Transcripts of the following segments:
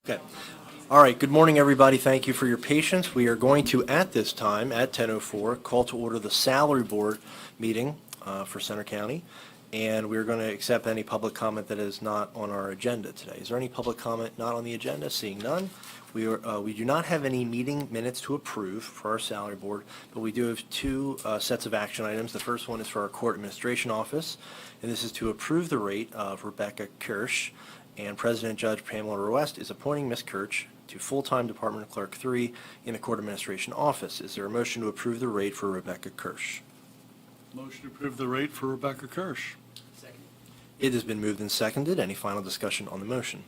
Okay. All right. Good morning, everybody. Thank you for your patience. We are going to, at this time, at 10:04, call to order the Salary Board meeting for Center County, and we're going to accept any public comment that is not on our agenda today. Is there any public comment not on the agenda? Seeing none, we do not have any meeting minutes to approve for our Salary Board, but we do have two sets of action items. The first one is for our Court Administration Office, and this is to approve the rate of Rebecca Kirsch, and President Judge Pamela Ruest is appointing Ms. Kirsch to full-time Department Clerk 3 in the Court Administration Office. Is there a motion to approve the rate for Rebecca Kirsch? Motion to approve the rate for Rebecca Kirsch. Second. It has been moved and seconded. Any final discussion on the motion?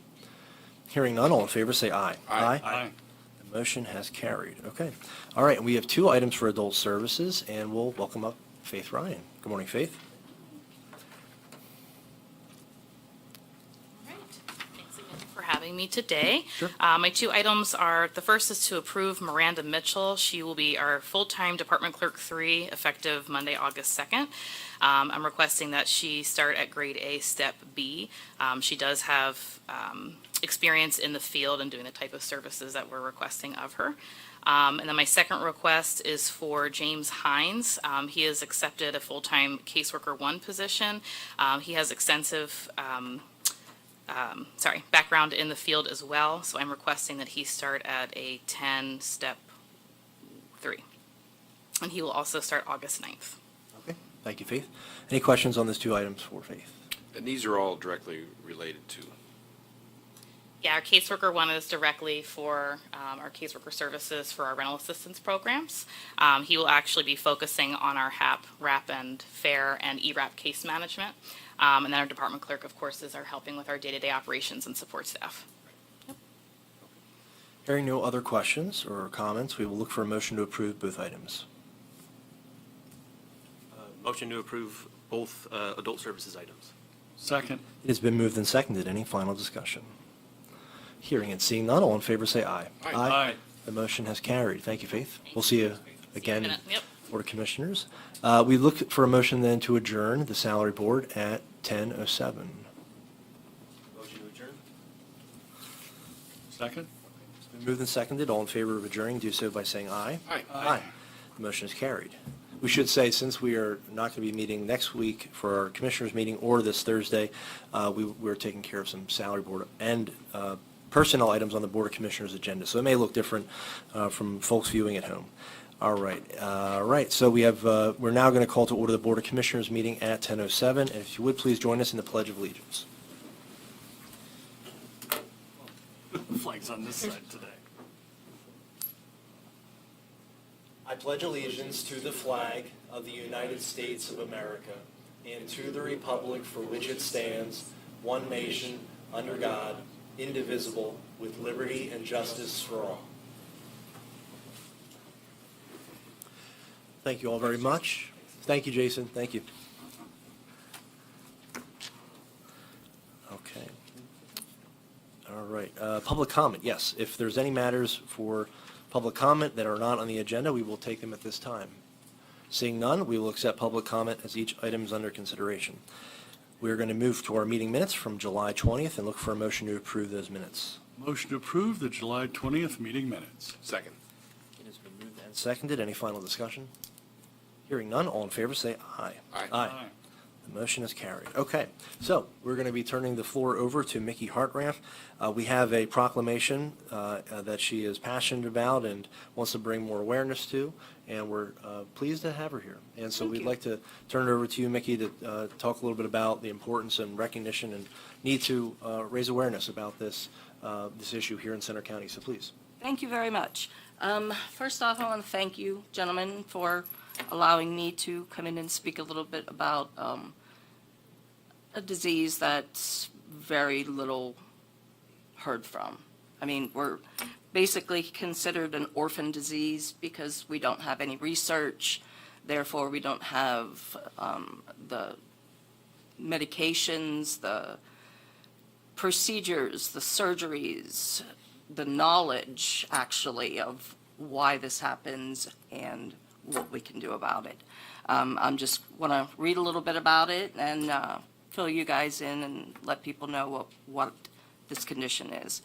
Hearing none, all in favor say aye. Aye. The motion has carried. Okay. All right, and we have two items for Adult Services, and we'll welcome up Faith Ryan. Good morning, Faith. Thanks again for having me today. Sure. My two items are, the first is to approve Miranda Mitchell. She will be our full-time Department Clerk 3 effective Monday, August 2nd. I'm requesting that she start at grade A, step B. She does have experience in the field and doing the type of services that we're requesting of her. And then my second request is for James Hines. He has accepted a full-time caseworker 1 position. He has extensive background in the field as well, so I'm requesting that he start at a 10, step 3. And he will also start August 9th. Okay. Thank you, Faith. Any questions on those two items for Faith? And these are all directly related to, Yeah, our caseworker 1 is directly for our caseworker services for our rental assistance programs. He will actually be focusing on our HAP, RAP, and FAIR and ERAP case management. And then our department clerk, of course, is our helping with our day-to-day operations and support staff. Hearing no other questions or comments, we will look for a motion to approve both items. Motion to approve both adult services items. Second. It has been moved and seconded. Any final discussion? Hearing and seeing none, all in favor say aye. Aye. The motion has carried. Thank you, Faith. We'll see you again, See you in a minute. Yep. Board of Commissioners. We look for a motion then to adjourn the Salary Board at 10:07. Motion to adjourn? Second. It's been moved and seconded. All in favor of adjourning, do so by saying aye. Aye. The motion is carried. We should say, since we are not going to be meeting next week for our Commissioners meeting or this Thursday, we're taking care of some Salary Board and personnel items on the Board of Commissioners agenda. So it may look different from folks viewing at home. All right. So we're now going to call to order the Board of Commissioners meeting at 10:07. And if you would, please join us in the Pledge of Allegiance. The flag's on this side today. I pledge allegiance to the flag of the United States of America and to the republic for which it stands, one nation, under God, indivisible, with liberty and justice for all. Thank you all very much. Thank you, Jason. Thank you. Okay. All right. Public comment, yes. If there's any matters for public comment that are not on the agenda, we will take them at this time. Seeing none, we will accept public comment as each item is under consideration. We're going to move to our meeting minutes from July 20th and look for a motion to approve those minutes. Motion to approve the July 20th meeting minutes. Second. It has been moved and seconded. Any final discussion? Hearing none, all in favor say aye. Aye. The motion is carried. Okay, so we're going to be turning the floor over to Mickey Hartranft. We have a proclamation that she is passionate about and wants to bring more awareness to, and we're pleased to have her here. And so we'd like to turn it over to you, Mickey, to talk a little bit about the importance and recognition and need to raise awareness about this issue here in Center County. So please. Thank you very much. First off, I want to thank you, gentlemen, for allowing me to come in and speak a little bit about a disease that's very little heard from. I mean, we're basically considered an orphan disease because we don't have any research, therefore we don't have the medications, the procedures, the surgeries, the knowledge actually of why this happens and what we can do about it. I'm just want to read a little bit about it and fill you guys in and let people know what this condition is.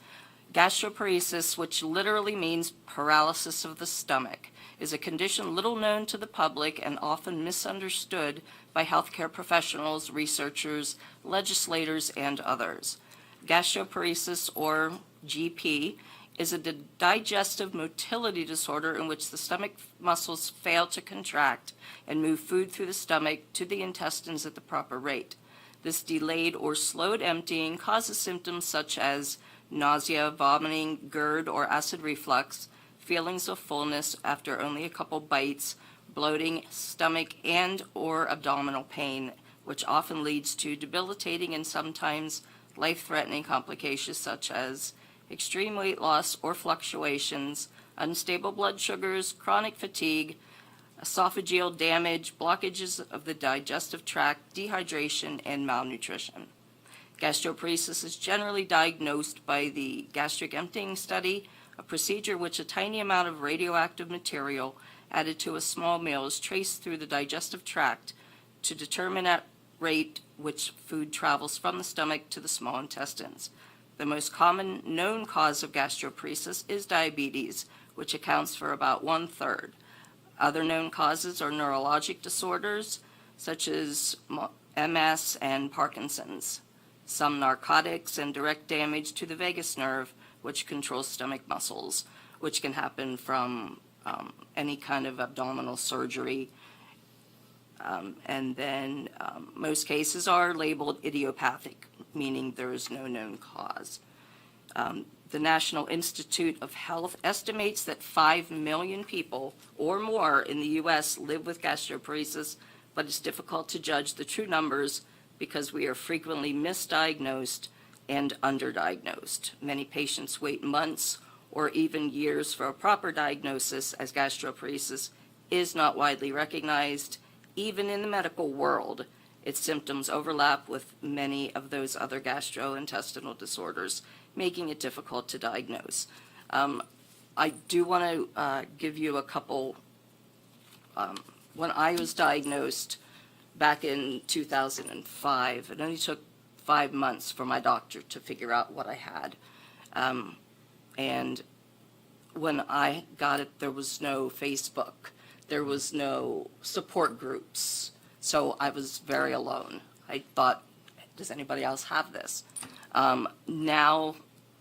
Gastroparesis, which literally means paralysis of the stomach, is a condition little known to the public and often misunderstood by healthcare professionals, researchers, legislators, and others. Gastroparesis, or GP, is a digestive motility disorder in which the stomach muscles fail to contract and move food through the stomach to the intestines at the proper rate. This delayed or slowed emptying causes symptoms such as nausea, vomiting, GERD or acid reflux, feelings of fullness after only a couple bites, bloating, stomach and or abdominal pain, which often leads to debilitating and sometimes life-threatening complications such as extreme weight loss or fluctuations, unstable blood sugars, chronic fatigue, esophageal damage, blockages of the digestive tract, dehydration, and malnutrition. Gastroparesis is generally diagnosed by the gastric emptying study, a procedure which a tiny amount of radioactive material added to a small meal is traced through the digestive tract to determine at rate which food travels from the stomach to the small intestines. The most common known cause of gastroparesis is diabetes, which accounts for about 1/3. Other known causes are neurologic disorders, such as MS and Parkinson's, some narcotics, and direct damage to the vagus nerve, which controls stomach muscles, which can happen from any kind of abdominal surgery. And then most cases are labeled idiopathic, meaning there is no known cause. The National Institute of Health estimates that 5 million people or more in the U.S. live with gastroparesis, but it's difficult to judge the true numbers because we are frequently misdiagnosed and underdiagnosed. Many patients wait months or even years for a proper diagnosis, as gastroparesis is not widely recognized. Even in the medical world, its symptoms overlap with many of those other gastrointestinal disorders, making it difficult to diagnose. I do want to give you a couple. When I was diagnosed back in 2005, it only took 5 months for my doctor to figure out what I had. And when I got it, there was no Facebook. There was no support groups. So I was very alone. I thought, does anybody else have this? Now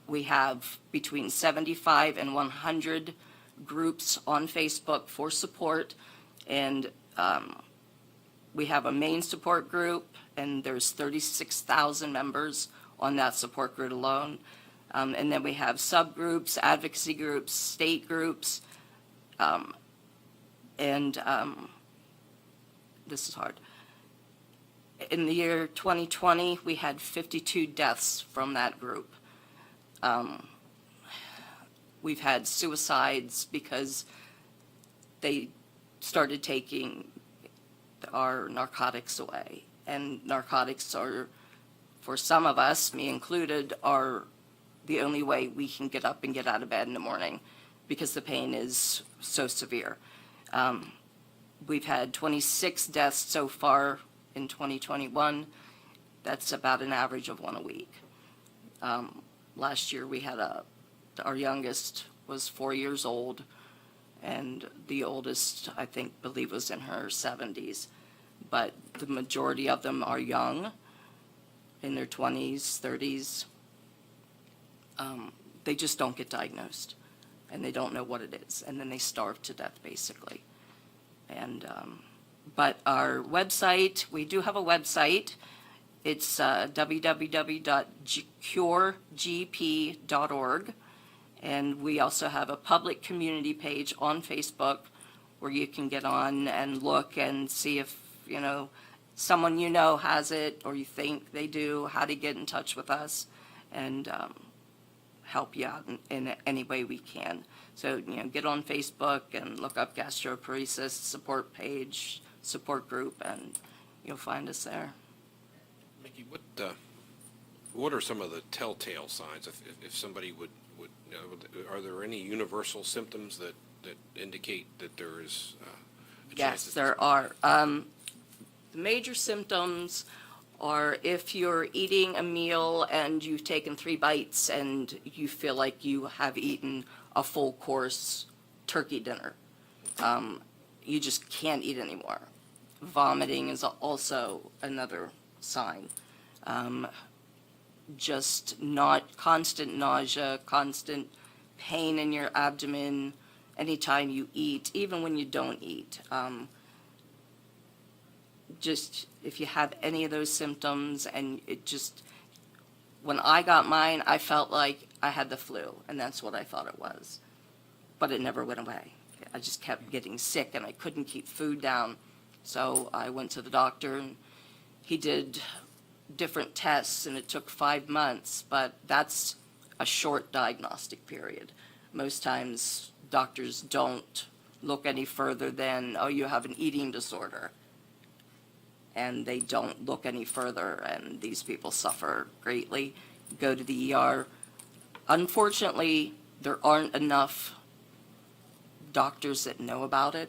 we have between 75 and 100 groups on Facebook for support. And we have a main support group, and there's 36,000 members on that support group alone. And then we have subgroups, advocacy groups, state groups, and this is hard. In the year 2020, we had 52 deaths from that group. We've had suicides because they started taking our narcotics away. And narcotics are, for some of us, me included, are the only way we can get up and get out of bed in the morning because the pain is so severe. We've had 26 deaths so far in 2021. That's about an average of 1 a week. Last year we had our youngest was 4 years old, and the oldest, I believe was in her 70s. But the majority of them are young, in their 20s, 30s. They just don't get diagnosed, and they don't know what it is, and then they starve to death, basically. And but our website, we do have a website. It's www.curegp.org, and we also have a public community page on Facebook where you can get on and look and see if someone has it, or you think they do, how to get in touch with us and help you out in any way we can. So, get on Facebook and look up gastroparesis support page, support group, and you'll find us there. Mickey, what are some of the telltale signs if somebody would are there any universal symptoms that indicate that there is a chance? Yes, there are. The major symptoms or if you're eating a meal and you've taken 3 bites and you feel like you have eaten a full course turkey dinner. You just can't eat anymore. Vomiting is also another sign. Just not constant nausea, constant pain in your abdomen anytime you eat, even when you don't eat. Just if you have any of those symptoms and it just, when I got mine, I felt like I had the flu, and that's what I thought it was. But it never went away. I just kept getting sick and I couldn't keep food down. So I went to the doctor and he did different tests and it took 5 months, but that's a short diagnostic period. Most times doctors don't look any further than, oh, you have an eating disorder. And they don't look any further, and these people suffer greatly, go to the ER. Unfortunately, there aren't enough doctors that know about it.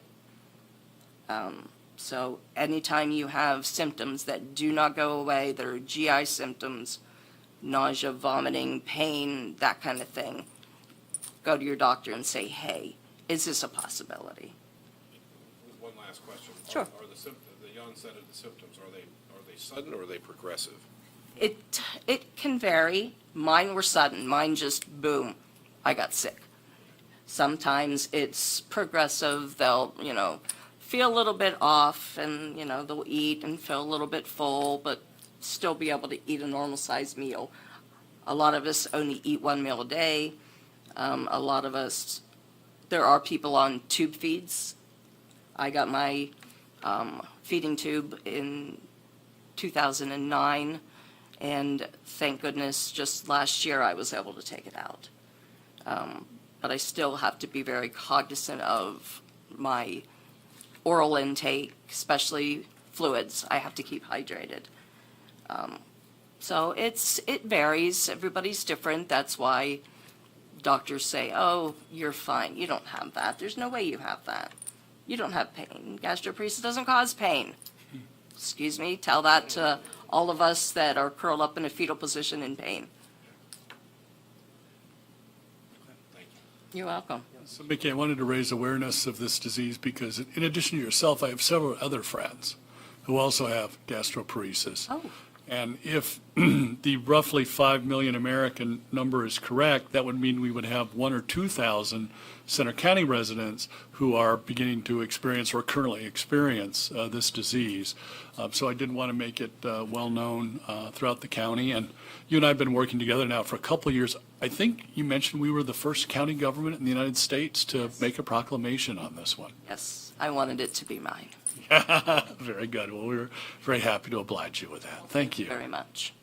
So anytime you have symptoms that do not go away, that are GI symptoms, nausea, vomiting, pain, that kind of thing, go to your doctor and say, hey, is this a possibility? One last question. Sure. Are the onset of the symptoms, are they sudden or are they progressive? It can vary. Mine were sudden. Mine just, boom, I got sick. Sometimes it's progressive. They'll, feel a little bit off and, they'll eat and feel a little bit full, but still be able to eat a normal-sized meal. A lot of us only eat 1 meal a day. A lot of us, there are people on tube feeds. I got my feeding tube in 2009, and thank goodness just last year I was able to take it out. But I still have to be very cognizant of my oral intake, especially fluids. I have to keep hydrated. So it varies. Everybody's different. That's why doctors say, oh, you're fine. You don't have that. There's no way you have that. You don't have pain. Gastroparesis doesn't cause pain. Excuse me, tell that to all of us that are curled up in a fetal position in pain. You're welcome. So Mickey, I wanted to raise awareness of this disease because in addition to yourself, I have several other friends who also have gastroparesis. Oh. And if the roughly 5 million American number is correct, that would mean we would have 1,000 or 2,000 Center County residents who are beginning to experience or currently experience this disease. So I did want to make it well known throughout the county. And you and I have been working together now for a couple of years. I think you mentioned we were the first county government in the United States to make a proclamation on this one. Yes, I wanted it to be mine. Very good. Well, we're very happy to oblige you with that. Thank you. Very much.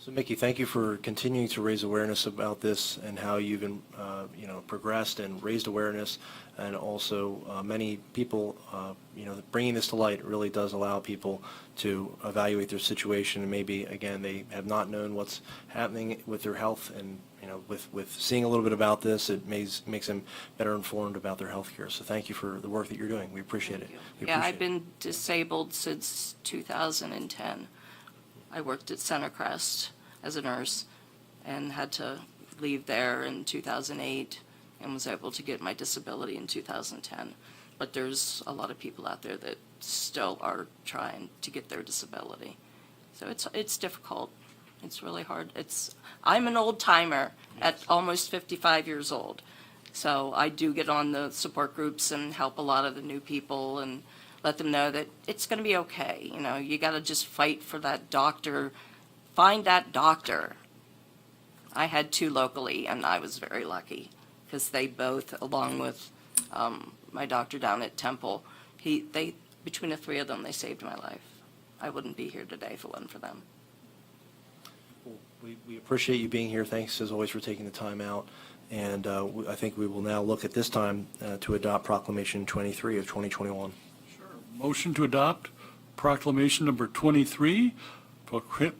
So Mickey, thank you for continuing to raise awareness about this and how you've been, progressed and raised awareness, and also many people, bringing this to light really does allow people to evaluate their situation, and maybe again they have not known what's happening with their health, and with seeing a little bit about this, it makes them better informed about their health care. So thank you for the work that you're doing. We appreciate it. We Yeah, appreciate I've been disabled since 2010. I worked at Centercrest as a nurse and had to leave there in 2008 and was able to get my disability in 2010. But there's a lot of people out there that still are trying to get their disability. So it's difficult. It's really hard. I'm an old timer at almost 55 years old. So I do get on the support groups and help a lot of the new people and let them know that it's going to be okay. You got to just fight for that doctor. Find that doctor. I had 2 locally, and I was very lucky because they both, along with my doctor down at Temple, between the 3 of them, they saved my life. I wouldn't be here today if it wasn't for them. We appreciate you being here. Thanks, as always, for taking the time out. And I think we will now look at this time to adopt Proclamation 23 of 2021. Motion to adopt proclamation number 23,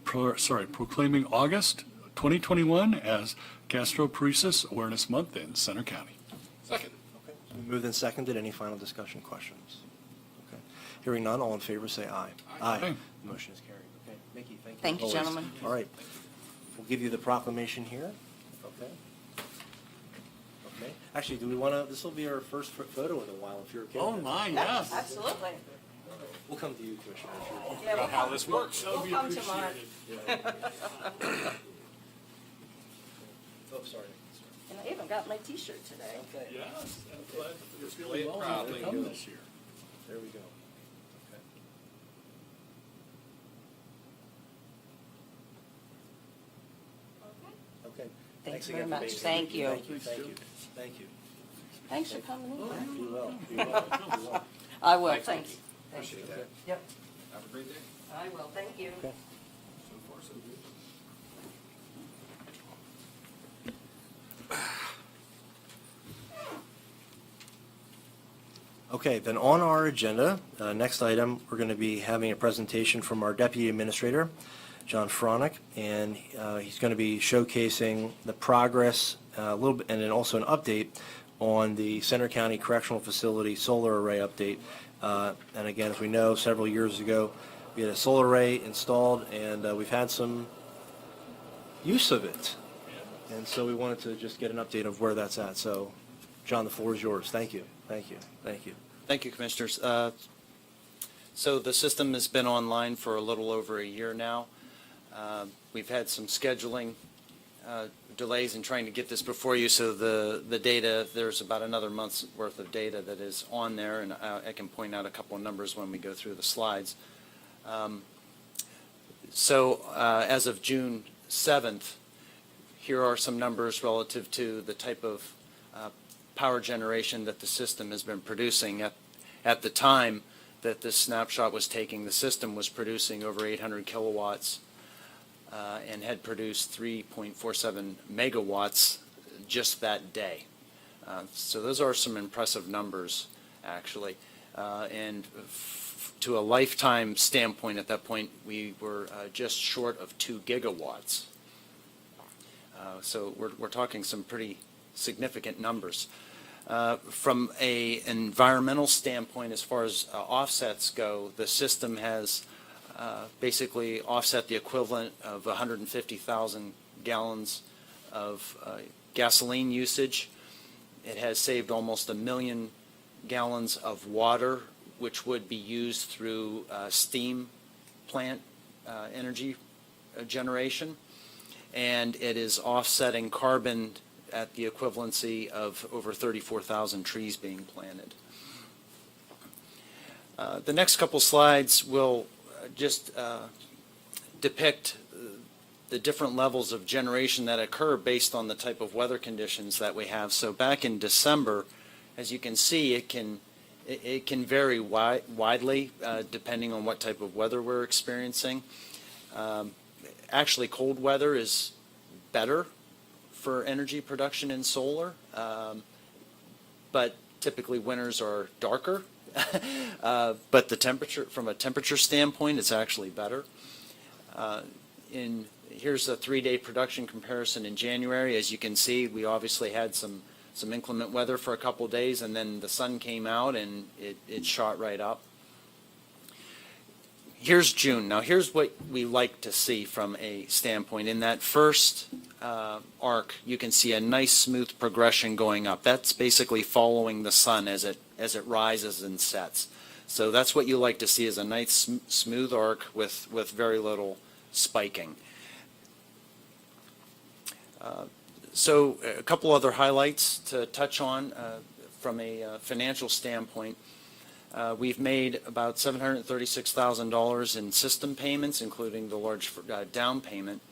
proclaiming August 2021 as Gastroparesis Awareness Month in Center County. Second. Okay. So moved and seconded. Any final discussion questions? Okay. Hearing none, all in favor say aye. Aye. The motion is carried. Okay. Mickey, thank you. Thank you, Always. gentlemen. All right. We'll give you the proclamation here. Okay. Okay. Actually, do we want to, this will be our first photo in a while, if you're okay. Oh, with that. my, yes. Absolutely. We'll come to you, Commissioner. Yeah, we'll How this works. That would be We'll come tomorrow. appreciated. Oh, sorry. And I even got my T-shirt today. Okay. Yes, I'm glad that you're feeling well enough to come this year. There we go. Okay. Okay. Thanks again very for much. being here. Thank you. Thank you, thank you, thank you. Thanks for coming in. Be well, be well, be well. I will, thanks. Appreciate that. Yep, Have a great day. I will, thank you. Okay. So far, so good. Okay, then on our agenda, next item, we're going to be having a presentation from our Deputy Administrator, John Fronick, and he's going to be showcasing the progress, a little bit, and then also an update on the Center County Correctional Facility solar array update. And again, as we know, several years ago, we had a solar array installed, and we've had some use of it. And so we wanted to just get an update of where that's at. So, John, the floor is yours. Thank you, thank you, thank you. Thank you, Commissioners. So the system has been online for a little over a year now. We've had some scheduling delays in trying to get this before you, so the data, there's about another month's worth of data that is on there, and I can point out a couple of numbers when we go through the slides. So as of June 7th, here are some numbers relative to the type of power generation that the system has been producing. At the time that this snapshot was taking, the system was producing over 800 kilowatts and had produced 3.47 megawatts just that day. So those are some impressive numbers, actually. And to a lifetime standpoint, at that point, we were just short of 2 gigawatts. So we're talking some pretty significant numbers. From an environmental standpoint, as far as offsets go, the system has basically offset the equivalent of 150,000 gallons of gasoline usage. It has saved almost 1 million gallons of water, which would be used through steam plant energy generation. And it is offsetting carbon at the equivalency of over 34,000 trees being planted. The next couple slides will just depict the different levels of generation that occur based on the type of weather conditions that we have. So back in December, as you can see, it can vary widely depending on what type of weather we're experiencing. Actually, cold weather is better for energy production in solar, but typically winters are darker. But the temperature, from a temperature standpoint, it's actually better. Here's a 3-day production comparison in January. As you can see, we obviously had some inclement weather for a couple days, and then the sun came out and it shot right up. Here's June. Now here's what we like to see from a standpoint. In that first arc, you can see a nice smooth progression going up. That's basically following the sun as it rises and sets. So that's what you like to see, is a nice smooth arc with very little spiking. So a couple other highlights to touch on from a financial standpoint. We've made about $736,000 in system payments, including the large down payment.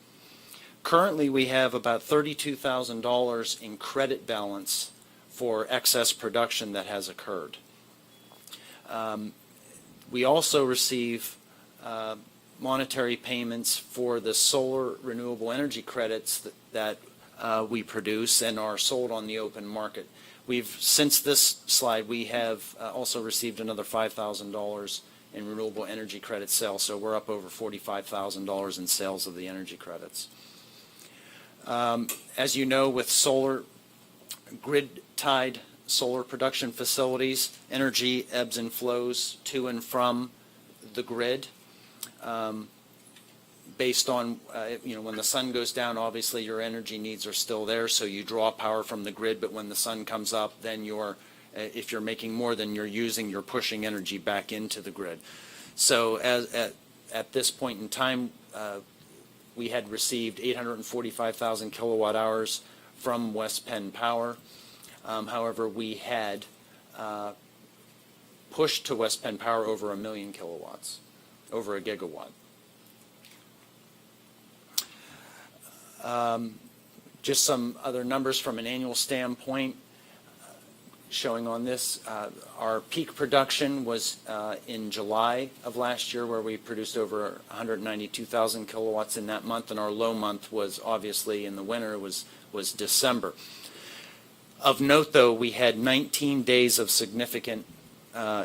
Currently, we have about $32,000 in credit balance for excess production that has occurred. We also receive monetary payments for the solar renewable energy credits that we produce and are sold on the open market. Since this slide, we have also received another $5,000 in renewable energy credit sales, so we're up over $45,000 in sales of the energy credits. As you know, with solar, grid-tied solar production facilities, energy ebbs and flows to and from the grid. based on, when the sun goes down, obviously your energy needs are still there, so you draw power from the grid, but when the sun comes up, then if you're making more than you're using, you're pushing energy back into the grid. So at this point in time, we had received 845,000 kilowatt hours from West Penn Power. However, we had pushed to West Penn Power over 1 million kilowatts, over a gigawatt. Just some other numbers from an annual standpoint showing on this. Our peak production was in July of last year, where we produced over 192,000 kilowatts in that month, and our low month was obviously in the winter was December. Of note, though, we had 19 days of significant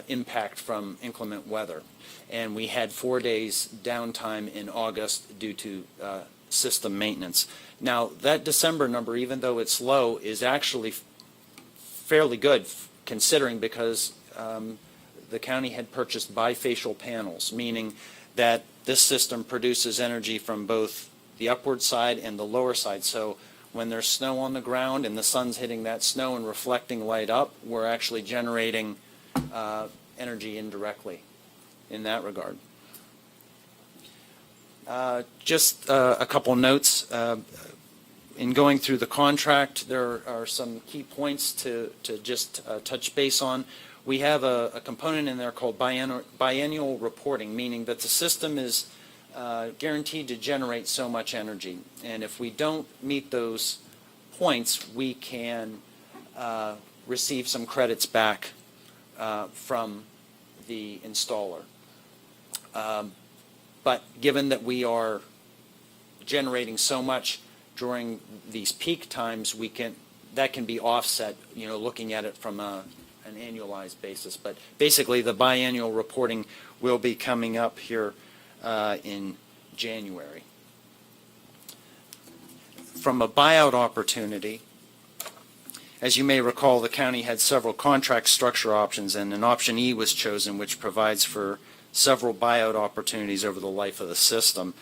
impact from inclement weather, and we had 4 days downtime in August due to system maintenance. Now, that December number, even though it's low, is actually fairly good considering, because the county had purchased bifacial panels, meaning that this system produces energy from both the upward side and the lower side. So when there's snow on the ground and the sun's hitting that snow and reflecting light up, we're actually generating energy indirectly in that regard. Just a couple notes. In going through the contract, there are some key points to just touch base on. We have a component in there called biennial reporting, meaning that the system is guaranteed to generate so much energy. And if we don't meet those points, we can receive some credits back from the installer. But given that we are generating so much during these peak times, that can be offset, looking at it from an annualized basis. But basically, the biannual reporting will be coming up here in January. From a buyout opportunity, as you may recall, the county had several contract structure options, and an option E was chosen, which provides for several buyout opportunities over the life of the system,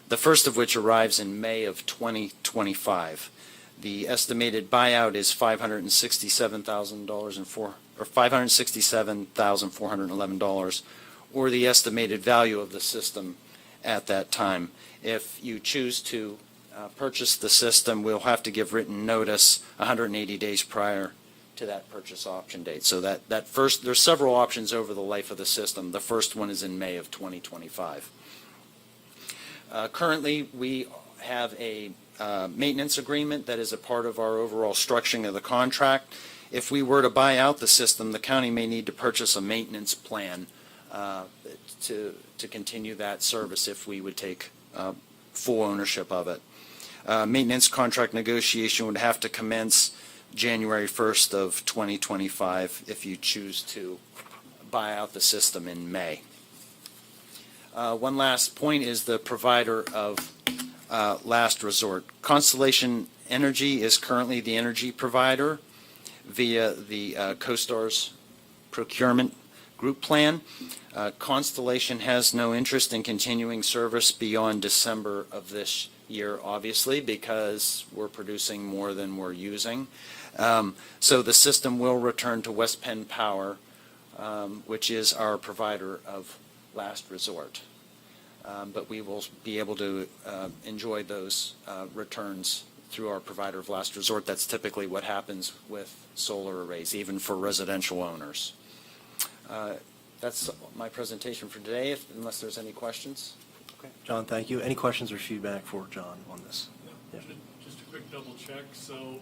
the first of which arrives in May of 2025. The estimated buyout is $567,411, or the estimated value of the system at that time. If you choose to purchase the system, we'll have to give written notice 180 days prior to that purchase option date. So there's several options over the life of the system. The first one is in May of 2025. Currently, we have a maintenance agreement that is a part of our overall structuring of the contract. If we were to buy out the system, the county may need to purchase a maintenance plan to continue that service if we would take full ownership of it. Maintenance contract negotiation would have to commence January 1st of 2025 if you choose to buy out the system in May. One last point is the provider of last resort. Constellation Energy is currently the energy provider via the CoStar's procurement group plan. Constellation has no interest in continuing service beyond December of this year, obviously, because we're producing more than we're using. So the system will return to West Penn Power, which is our provider of last resort. But we will be able to enjoy those returns through our provider of last resort. That's typically what happens with solar arrays, even for residential owners. That's my presentation for today, unless there's any questions. Okay. John, thank you. Any questions or feedback for John on this? Yeah. Just a quick double check. So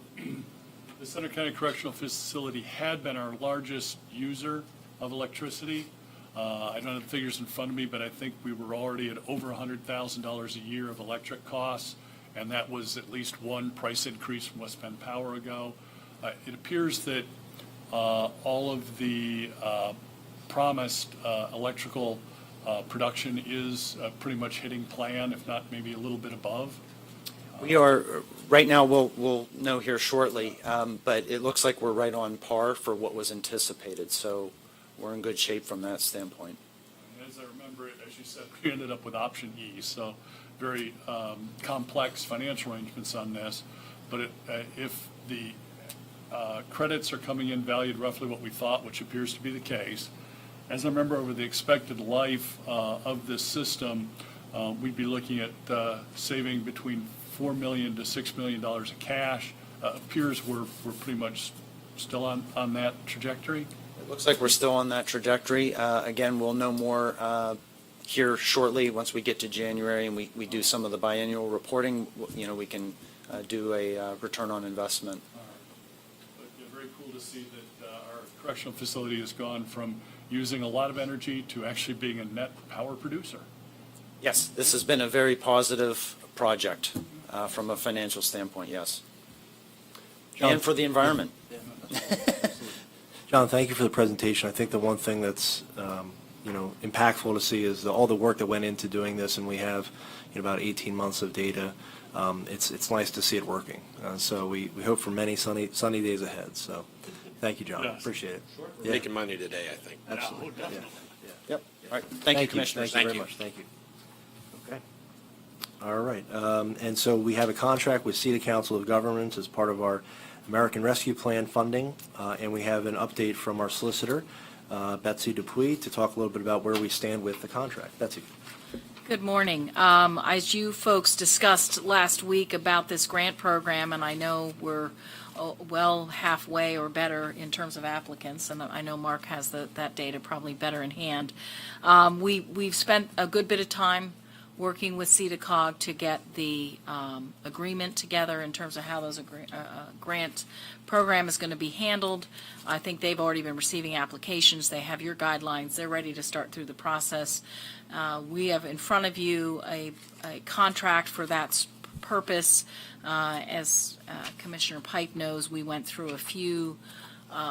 the Center County Correctional Facility had been our largest user of electricity. I don't have the figures in front of me, but I think we were already at over $100,000 a year of electric costs, and that was at least one price increase from West Penn Power ago. It appears that all of the promised electrical production is pretty much hitting plan, if not maybe a little bit above. We are, right now, we'll know here shortly, but it looks like we're right on par for what was anticipated, so we're in good shape from that standpoint. As as I remember it, as you said, we ended up with option E, so very complex financial arrangements on this. But if the credits are coming in valued roughly what we thought, which appears to be the case, as I remember over the expected life of this system, we'd be looking at saving between $4 million to $6 million of cash. Appears we're pretty much still on that trajectory. It looks like we're still on that trajectory. Again, we'll know more here shortly, once we get to January and we do some of the biennial reporting. You know, we can do a return on investment. But very cool to see that our correctional facility has gone from using a lot of energy to actually being a net power producer. Yes, this has been a very positive project from a financial standpoint, yes. John? And for the environment. John, thank you for the presentation. I think the one thing that's, impactful to see is all the work that went into doing this, and we have about 18 months of data. It's nice to see it working. So we hope for many sunny days ahead. So thank you, John. Yes. Appreciate it. We're making money today, I think. Absolutely. Yeah. Yep. All right. Thank you, Commissioners. Thank you very much. Thank you. Okay. All right. And so we have a contract with CETA Council of Governments as part of our American Rescue Plan funding, and we have an update from our solicitor, Betsy Dupuy, to talk a little bit about where we stand with the contract. Betsy. Good morning. As you folks discussed last week about this grant program, and I know we're well halfway or better in terms of applicants, and I know Mark has that data probably better in hand. We've spent a good bit of time working with CEDACOG to get the agreement together in terms of how those grant program is going to be handled. I think they've already been receiving applications. They have your guidelines. They're ready to start through the process. We have in front of you a contract for that purpose. As Commissioner Pike knows, we went through a few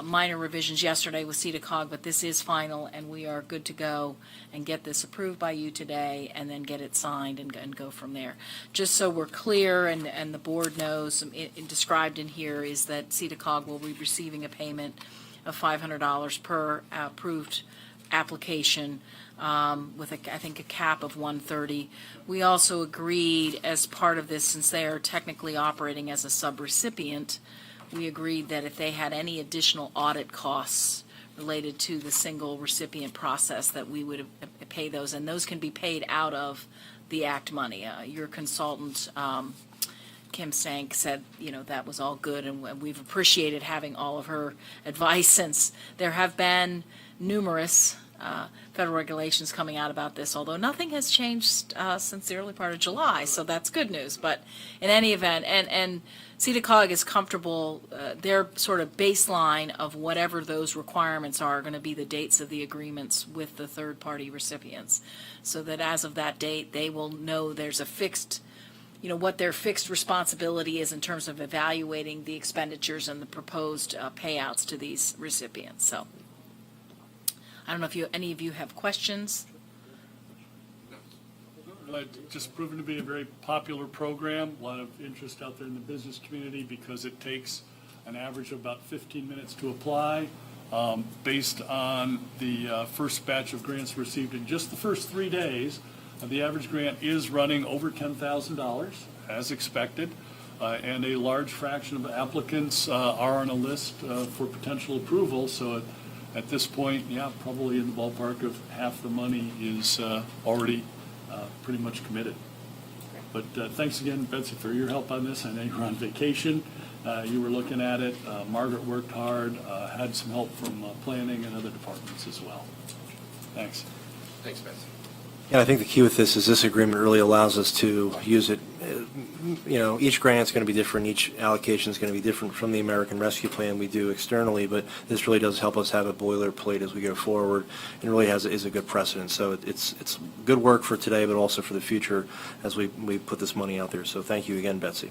minor revisions yesterday with CEDACOG, but this is final, and we are good to go and get this approved by you today, and then get it signed and go from there. Just so we're clear and the board knows, described in here is that CEDACOG will be receiving a payment of $500 per approved application, with I think a cap of $130. We also agreed as part of this, since they are technically operating as a subrecipient, we agreed that if they had any additional audit costs related to the single recipient process, that we would pay those, and those can be paid out of the ACT money. Your consultant, Kim Stank, said, that was all good, and we've appreciated having all of her advice, since there have been numerous federal regulations coming out about this, although nothing has changed since the early part of July, so that's good news. But in any event, and CEDACOG is comfortable, their sort of baseline of whatever those requirements are going to be the dates of the agreements with the third-party recipients, so that as of that date, they will know there's a fixed, what their fixed responsibility is in terms of evaluating the expenditures and the proposed payouts to these recipients. So I don't know if any of you have questions. It's just proven to be a very popular program, a lot of interest out there in the business community because it takes an average of about 15 minutes to apply. Based on the first batch of grants received in just the first 3 days, the average grant is running over $10,000 as expected, and a large fraction of applicants are on a list for potential approval. So at this point, probably in the ballpark of half the money is already pretty much committed. But thanks again, Betsy, for your help on this. I know you were on vacation. You were looking at it. Margaret worked hard, had some help from planning and other departments as well. Thanks. Thanks, Betsy. Yeah, I think the key with this is this agreement really allows us to use it. Each grant's going to be different. Each allocation is going to be different from the American Rescue Plan we do externally, but this really does help us have a boilerplate as we go forward, and really is a good precedent. So it's good work for today, but also for the future as we put this money out there. So thank you again, Betsy.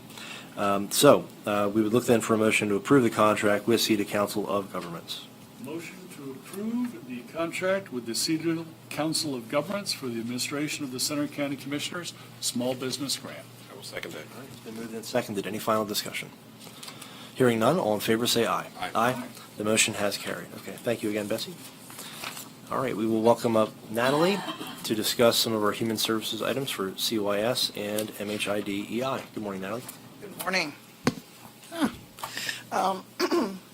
We would look then for a motion to approve the contract with CETA Council of Governments. Motion to approve the contract with the CETA Council of Governments for the administration of the Center County Commissioners Small Business Grant. I will second that. It's been moved and seconded. Any final discussion? Hearing none, all in favor say aye. Aye. The motion has carried. Okay, thank you again, Betsy. All right, we will welcome up Natalie to discuss some of our human services items for CYS and MHID-EI. Good morning, Natalie. Good morning.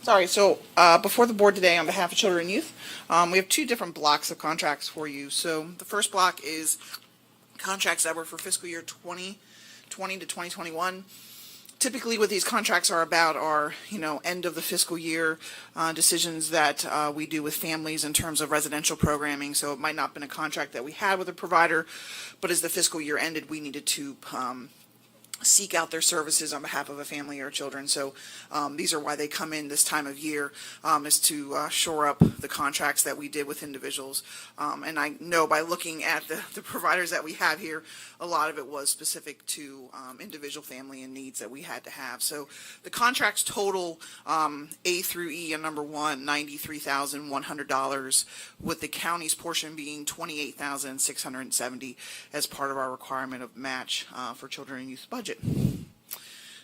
Sorry, so before the board today, on behalf of Children and Youth, we have two different blocks of contracts for you. So the first block is contracts that were for fiscal year 2020 to 2021. Typically, what these contracts are about are, end of the fiscal year decisions that we do with families in terms of residential programming. So it might not have been a contract that we had with a provider, but as the fiscal year ended, we needed to seek out their services on behalf of a family or children. So these are why they come in this time of year, is to shore up the contracts that we did with individuals. And I know by looking at the providers that we have here, a lot of it was specific to individual family and needs that we had to have. So the contracts total A through E on number one, $93,100, with the county's portion being $28,670 as part of our requirement of match for children and youth budget.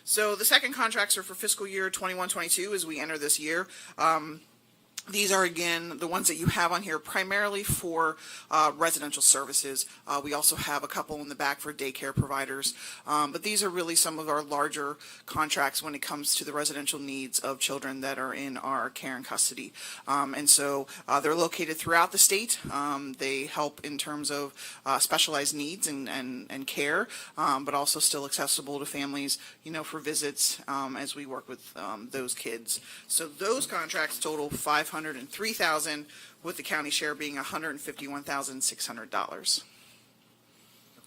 So the second contracts are for fiscal year 21-22 as we enter this year. These are, again, the ones that you have on here primarily for residential services. We also have a couple in the back for daycare providers. But these are really some of our larger contracts when it comes to the residential needs of children that are in our care and custody. And so they're located throughout the state. They help in terms of specialized needs and care, but also still accessible to families, for visits as we work with those kids. So those contracts total $503,000, with the county share being $151,600.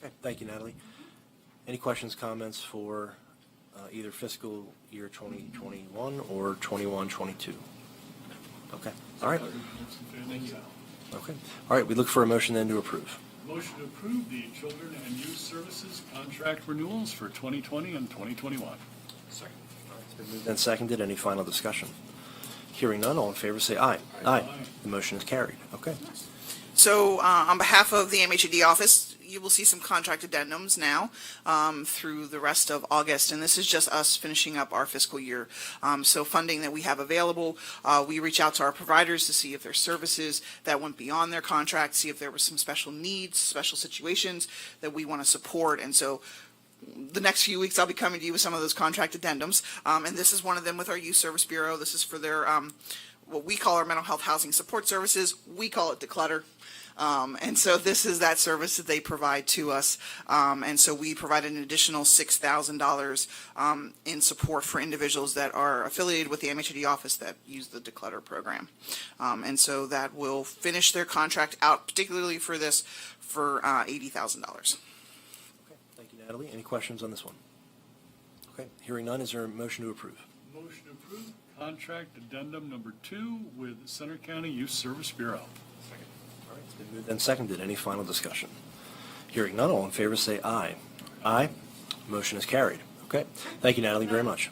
Okay, thank you, Natalie. Any questions, comments for either fiscal year 2021 or 21-22? Okay, all right. Okay, all right, we look for a motion then to approve. Motion to approve the Children and Youth Services contract renewals for 2020 and 2021. Second. It's been moved and seconded. Any final discussion? Hearing none, all in favor say aye. Aye. The motion is carried. Okay. So on behalf of the MHD office, you will see some contract addendums now through the rest of August, and this is just us finishing up our fiscal year. So funding that we have available, we reach out to our providers to see if there's services that went beyond their contract, see if there were some special needs, special situations that we want to support. And so the next few weeks, I'll be coming to you with some of those contract addendums, and this is one of them with our Youth Service Bureau. This is for their what we call our mental health housing support services. We call it Declutter. And so this is that service that they provide to us. And so we provide an additional $6,000 in support for individuals that are affiliated with the MHD office that use the Declutter program. And so that will finish their contract out, particularly for this, for $80,000. Okay, thank you, Natalie. Any questions on this one? Okay, hearing none, is there a motion to approve? Motion to approve contract addendum number 2 with Center County Youth Service Bureau. All right, it's been moved and seconded. Any final discussion? Hearing none, all in favor say aye. Aye. Motion is carried. Okay, thank you, Natalie, very much.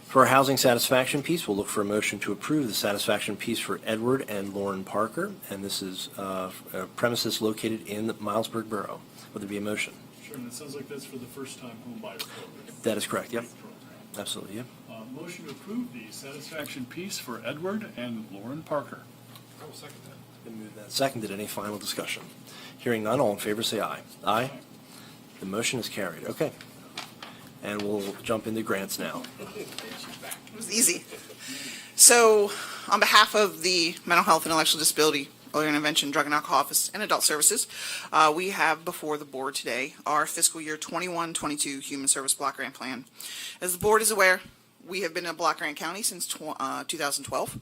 For our housing satisfaction piece, we'll look for a motion to approve the satisfaction piece for Edward and Lauren Parker, and this is a premises located in Milesburg Borough. Would there be a motion? Sure, and it sounds like that's for the first-time home buyer program. That is correct, yep. Great program. Absolutely, yep. Motion to approve the satisfaction piece for Edward and Lauren Parker. I will second that. Been moved and seconded. Any final discussion? Hearing none, all in favor say aye. Aye. The motion is carried. Okay. And we'll jump into grants now. It was easy. So on behalf of the Mental Health and Intellectual Disability, Early Intervention, Drug and Alcohol Office, and Adult Services, we have before the board today our fiscal year 21-22 Human Service Block Grant Plan. As the board is aware, we have been a block grant county since 2012.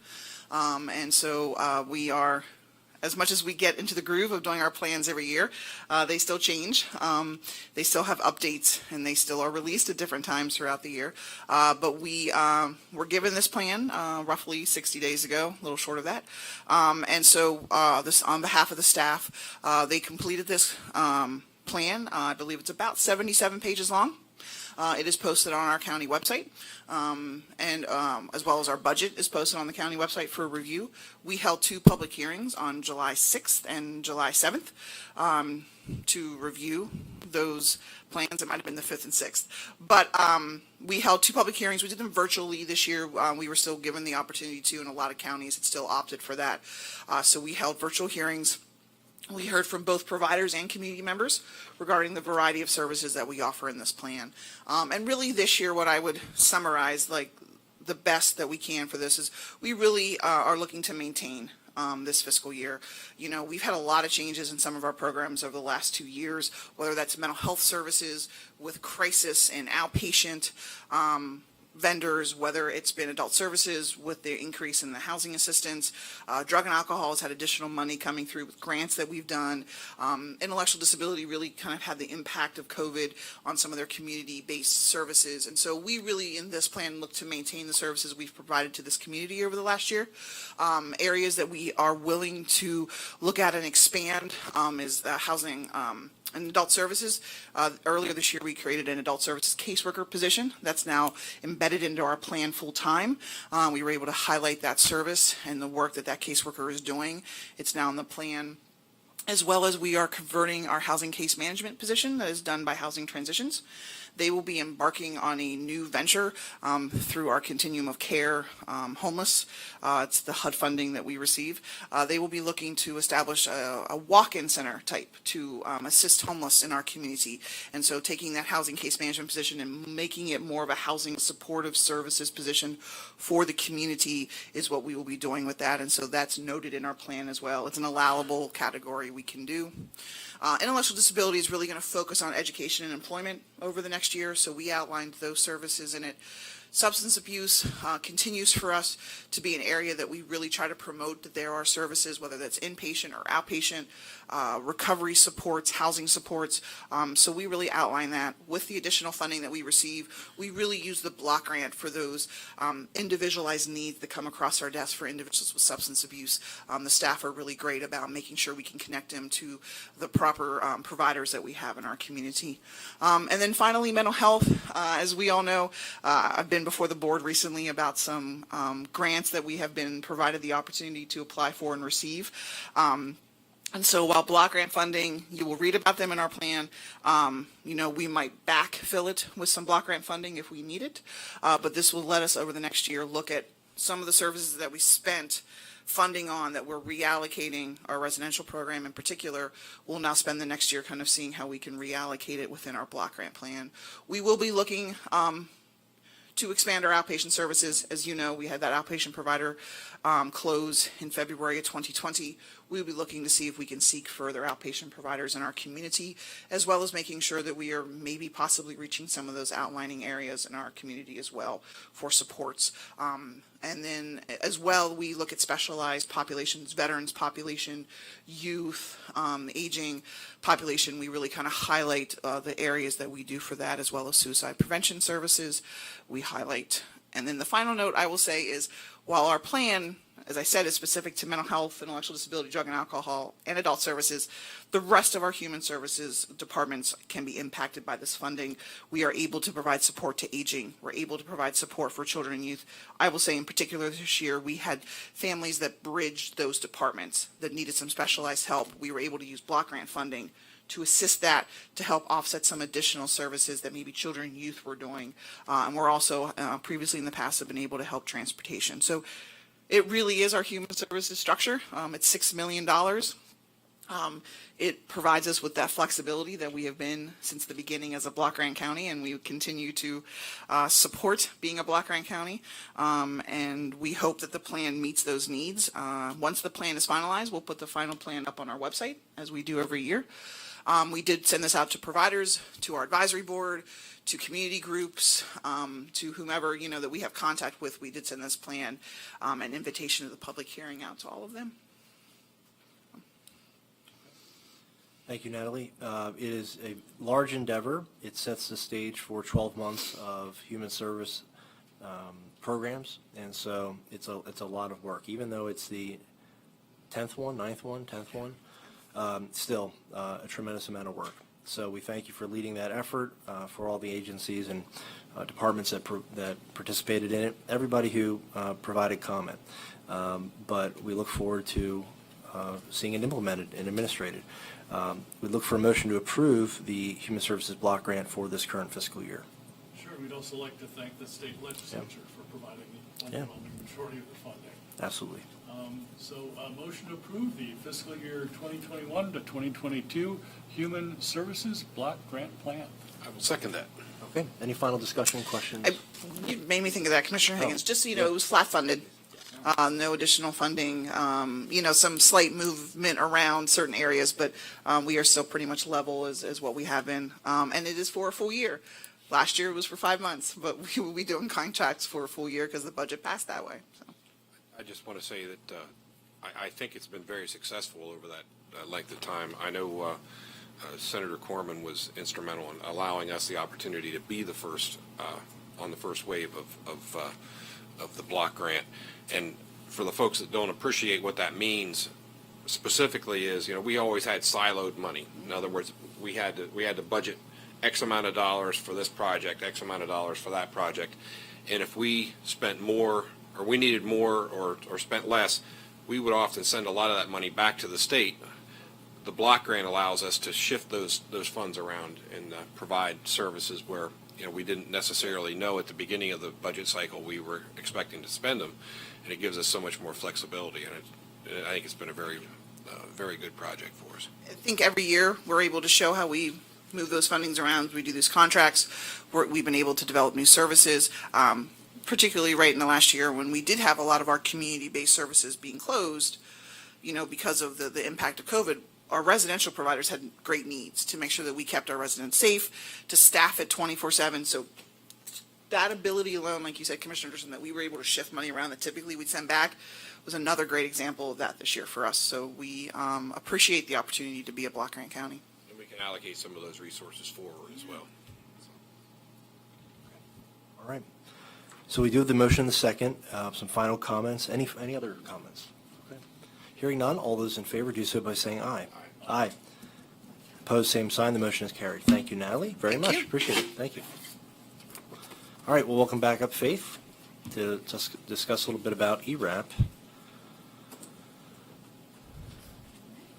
And so we are, as much as we get into the groove of doing our plans every year, they still change. They still have updates, and they still are released at different times throughout the year. But we were given this plan roughly 60 days ago, a little short of that. And so this, on behalf of the staff, they completed this plan. I believe it's about 77 pages long. It is posted on our county website, and as well as our budget is posted on the county website for review. We held 2 public hearings on July 6th and July 7th to review those plans. It might have been the 5th and 6th. But we held 2 public hearings. We did them virtually this year. We were still given the opportunity to, and a lot of counties had still opted for that. So we held virtual hearings. We heard from both providers and community members regarding the variety of services that we offer in this plan. And really this year, what I would summarize, like the best that we can for this, is we really are looking to maintain this fiscal year. You know, we've had a lot of changes in some of our programs over the last 2 years, whether that's mental health services with crisis and outpatient vendors, whether it's been adult services with the increase in the housing assistance, drug and alcohol has had additional money coming through with grants that we've done. Intellectual disability really kind of had the impact of COVID on some of their community-based services. And so we really, in this plan, look to maintain the services we've provided to this community over the last year. Areas that we are willing to look at and expand is housing and adult services. Earlier this year, we created an adult services caseworker position that's now embedded into our plan full-time. We were able to highlight that service and the work that that caseworker is doing. It's now in the plan, as well as we are converting our housing case management position that is done by Housing Transitions. They will be embarking on a new venture through our Continuum of Care Homeless. It's the HUD funding that we receive. They will be looking to establish a walk-in center type to assist homeless in our community. And so taking that housing case management position and making it more of a housing supportive services position for the community is what we will be doing with that. And so that's noted in our plan as well. It's an allowable category we can do. Intellectual disability is really going to focus on education and employment over the next year, so we outlined those services in it. Substance abuse continues for us to be an area that we really try to promote, that there are services, whether that's inpatient or outpatient, recovery supports, housing supports. So we really outline that. With the additional funding that we receive, we really use the block grant for those individualized needs that come across our desk for individuals with substance abuse. The staff are really great about making sure we can connect them to the proper providers that we have in our community. And then finally, mental health. As we all know, I've been before the board recently about some grants that we have been provided the opportunity to apply for and receive. And so while block grant funding, you will read about them in our plan, you know, we might backfill it with some block grant funding if we need it. But this will let us over the next year look at some of the services that we spent funding on that we're reallocating. Our residential program in particular will now spend the next year kind of seeing how we can reallocate it within our block grant plan. We will be looking to expand our outpatient services. As you know, we had that outpatient provider close in February of 2020. We'll be looking to see if we can seek further outpatient providers in our community, as well as making sure that we are maybe possibly reaching some of those outlining areas in our community as well for supports. And then as well, we look at specialized populations, veterans population, youth, aging population. We really kind of highlight the areas that we do for that, as well as suicide prevention services. We highlight. And then the final note I will say is, while our plan, as I said, is specific to mental health, intellectual disability, drug and alcohol, and adult services, the rest of our human services departments can be impacted by this funding. We are able to provide support to aging. We're able to provide support for children and youth. I will say in particular this year, we had families that bridged those departments that needed some specialized help. We were able to use block grant funding to assist that, to help offset some additional services that maybe children and youth were doing. And we're also previously in the past have been able to help transportation. So it really is our human services structure. It's $6 million. It provides us with that flexibility that we have been since the beginning as a block grant county, and we continue to support being a block grant county. And we hope that the plan meets those needs. Once the plan is finalized, we'll put the final plan up on our website, as we do every year. We did send this out to providers, to our advisory board, to community groups, to whomever, you know, that we have contact with. We did send this plan, an invitation to the public hearing out to all of them. Thank you, Natalie. It is a large endeavor. It sets the stage for 12 months of human service programs, and so it's a lot of work. Even though it's the 10th one, 9th one, 10th one, still a tremendous amount of work. So we thank you for leading that effort, for all the agencies and departments that participated in it, everybody who provided comment. But we look forward to seeing it implemented and administrated. We look for a motion to approve the Human Services Block Grant for this current fiscal year. Sure, we'd also like to thank the state legislature for providing the Yeah. overwhelming majority of the funding. Absolutely. So a motion to approve the fiscal year 2021 to 2022 Human Services Block Grant Plan. I will second that. Okay, any final discussion, questions? You made me think of that, Commissioner Higgins. Just so you know, it was flat funded. No additional funding, some slight movement around certain areas, but we are still pretty much level as what we have been. And it is for a full year. Last year it was for 5 months, but we will be doing contracts for a full year because the budget passed that way. So. I just want to say that I think it's been very successful over that length of time. I know Senator Corman was instrumental in allowing us the opportunity to be the first on the first wave of the block grant. And for the folks that don't appreciate what that means specifically is, we always had siloed money. In other words, we had to budget X amount of dollars for this project, X amount of dollars for that project. And if we spent more or we needed more or spent less, we would often send a lot of that money back to the state. The block grant allows us to shift those funds around and provide services where we didn't necessarily know at the beginning of the budget cycle we were expecting to spend them, and it gives us so much more flexibility. And I think it's been a very good project for us. I think every year we're able to show how we move those fundings around. We do these contracts. We've been able to develop new services. Particularly right in the last year when we did have a lot of our community-based services being closed, because of the impact of COVID, our residential providers had great needs to make sure that we kept our residents safe, to staff it 24/7. So that ability alone, like you said, Commissioner Anderson, that we were able to shift money around that typically we'd send back was another great example of that this year for us. So we appreciate the opportunity to be a block grant county. And we can allocate some of those resources forward as well. All right. So we do have the motion in the second. Some final comments. Any other comments? Okay. Hearing none, all those in favor do so by saying aye. Aye. Opposed, same sign. The motion is carried. Thank you, Natalie, very much. Appreciate it. Thank you. All right, well, welcome back up, Faith, to discuss a little bit about ERAP.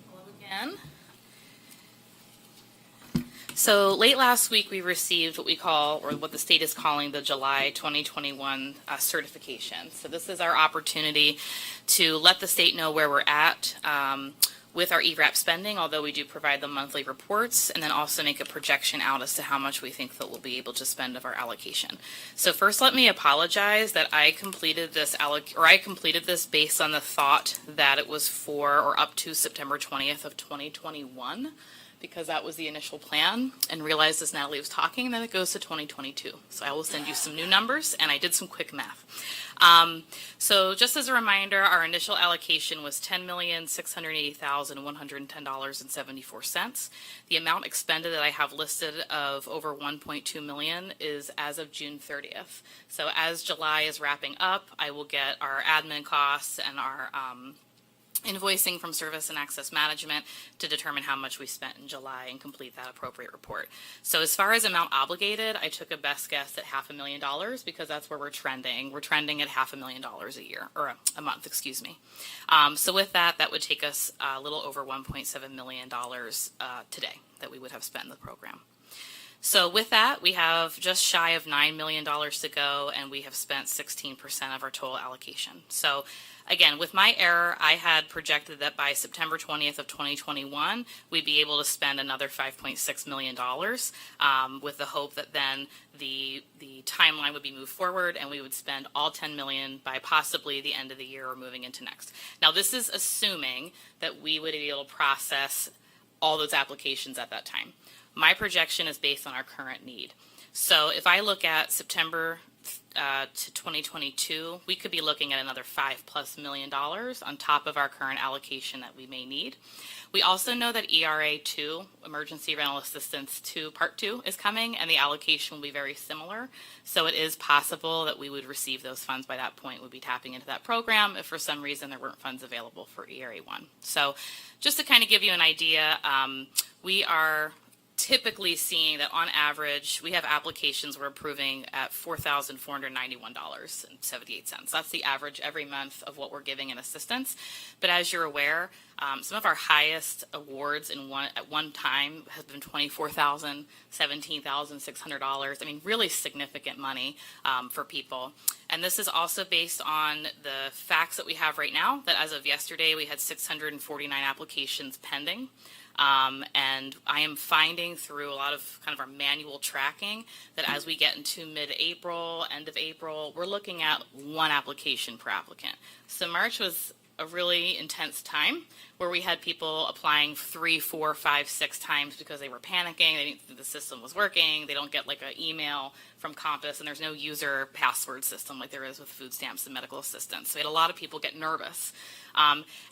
Hello again. So late last week, we received what we call, or what the state is calling, the July 2021 certification. So this is our opportunity to let the state know where we're at with our ERAP spending, although we do provide the monthly reports, and then also make a projection out as to how much we think that we'll be able to spend of our allocation. So first, let me apologize that I completed this based on the thought that it was for or up to September 20th of 2021. Because that was the initial plan, and realized as Natalie was talking that it goes to 2022. So I will send you some new numbers, and I did some quick math. So just as a reminder, our initial allocation was $10,680,110.74. The amount expended that I have listed of over $1.2 million is as of June 30th. So as July is wrapping up, I will get our admin costs and our invoicing from Service and Access Management to determine how much we spent in July and complete that appropriate report. So as far as amount obligated, I took a best guess at $500,000 because that's where we're trending. We're trending at $500,000 a year, or a month, excuse me. So with that, that would take us a little over $1.7 million today that we would have spent in the program. So with that, we have just shy of $9 million to go, and we have spent 16% of our total allocation. So again, with my error, I had projected that by September 20th of 2021, we'd be able to spend another $5.6 million with the hope that then the timeline would be moved forward and we would spend all $10 million by possibly the end of the year or moving into next. Now, this is assuming that we would be able to process all those applications at that time. My projection is based on our current need. So if I look at September to 2022, we could be looking at another $5+ million on top of our current allocation that we may need. We also know that ERA 2, Emergency Rental Assistance 2, Part 2, is coming, and the allocation will be very similar. So it is possible that we would receive those funds by that point. We'd be tapping into that program if for some reason there weren't funds available for ERA 1. So just to kind of give you an idea, we are typically seeing that on average, we have applications we're approving at $4,491.78. That's the average every month of what we're giving in assistance. But as you're aware, some of our highest awards at one time have been $24,000, $17,600. I mean, really significant money for people. And this is also based on the facts that we have right now, that as of yesterday, we had 649 applications pending. And I am finding through a lot of kind of our manual tracking that as we get into mid-April, end of April, we're looking at one application per applicant. So March was a really intense time where we had people applying 3, 4, 5, 6 times because they were panicking. They didn't think the system was working. They don't get like an email from Compass, and there's no user password system like there is with food stamps and medical assistance. So we had a lot of people get nervous.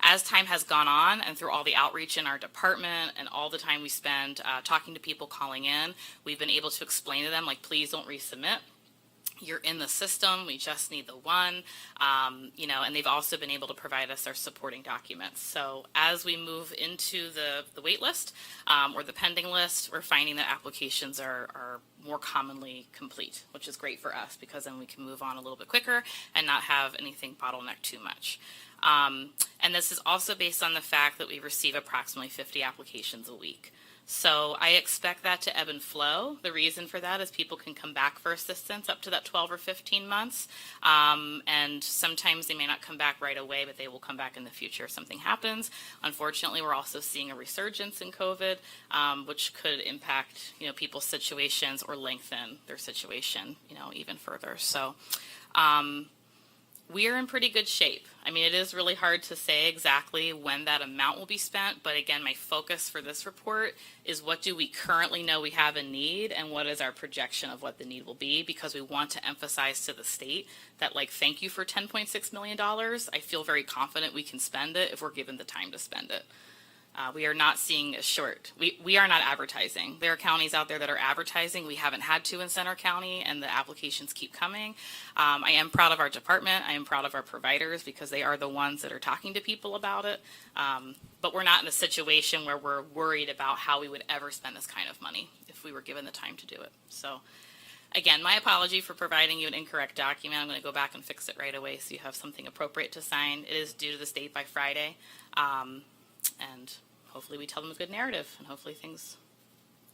As time has gone on and through all the outreach in our department and all the time we spend talking to people calling in, we've been able to explain to them, like, please don't resubmit. You're in the system. We just need the one, and they've also been able to provide us our supporting documents. So as we move into the wait list or the pending list, we're finding that applications are more commonly complete, which is great for us because then we can move on a little bit quicker and not have anything bottleneck too much. And this is also based on the fact that we receive approximately 50 applications a week. So I expect that to ebb and flow. The reason for that is people can come back for assistance up to that 12 or 15 months. And sometimes they may not come back right away, but they will come back in the future if something happens. Unfortunately, we're also seeing a resurgence in COVID, which could impact, people's situations or lengthen their situation, even further. So, we are in pretty good shape. I mean, it is really hard to say exactly when that amount will be spent, but again, my focus for this report is what do we currently know we have in need and what is our projection of what the need will be, because we want to emphasize to the state that, thank you for $10.6 million. I feel very confident we can spend it if we're given the time to spend it. We are not seeing a short. We are not advertising. There are counties out there that are advertising. We haven't had to in Center County, and the applications keep coming. I am proud of our department. I am proud of our providers because they are the ones that are talking to people about it. But we're not in a situation where we're worried about how we would ever spend this kind of money if we were given the time to do it. So, again, my apology for providing you an incorrect document. I'm going to go back and fix it right away so you have something appropriate to sign. It is due to the state by Friday. And hopefully we tell them a good narrative, and hopefully things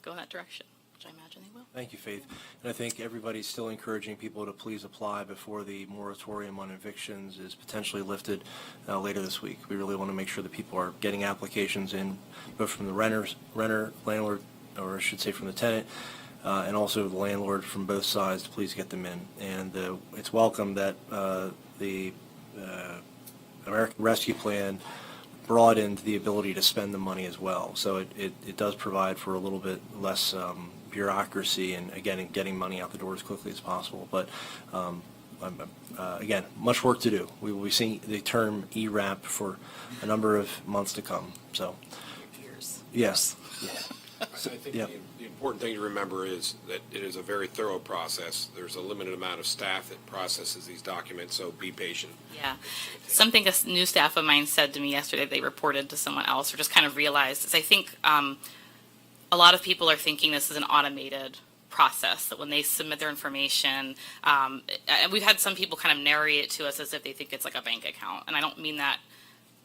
go in that direction, which I imagine they will. Thank you, Faith. And I think everybody's still encouraging people to please apply before the moratorium on evictions is potentially lifted later this week. We really want to make sure that people are getting applications in, both from the renter, landlord, or I should say from the tenant, and also the landlord, from both sides, to please get them in. And it's welcome that the American Rescue Plan broadened the ability to spend the money as well. So it does provide for a little bit less bureaucracy and, again, getting money out the door as quickly as possible. But, again, much work to do. We will be seeing the term ERAP for a number of months to come. So, Years. yes. Yeah. I think Yep. the important thing to remember is that it is a very thorough process. There's a limited amount of staff that processes these documents, so be patient. Yeah. Something a new staff of mine said to me yesterday, they reported to someone else or just kind of realized, is I think a lot of people are thinking this is an automated process, that when they submit their information, and we've had some people kind of narrate it to us as if they think it's like a bank account. And I don't mean that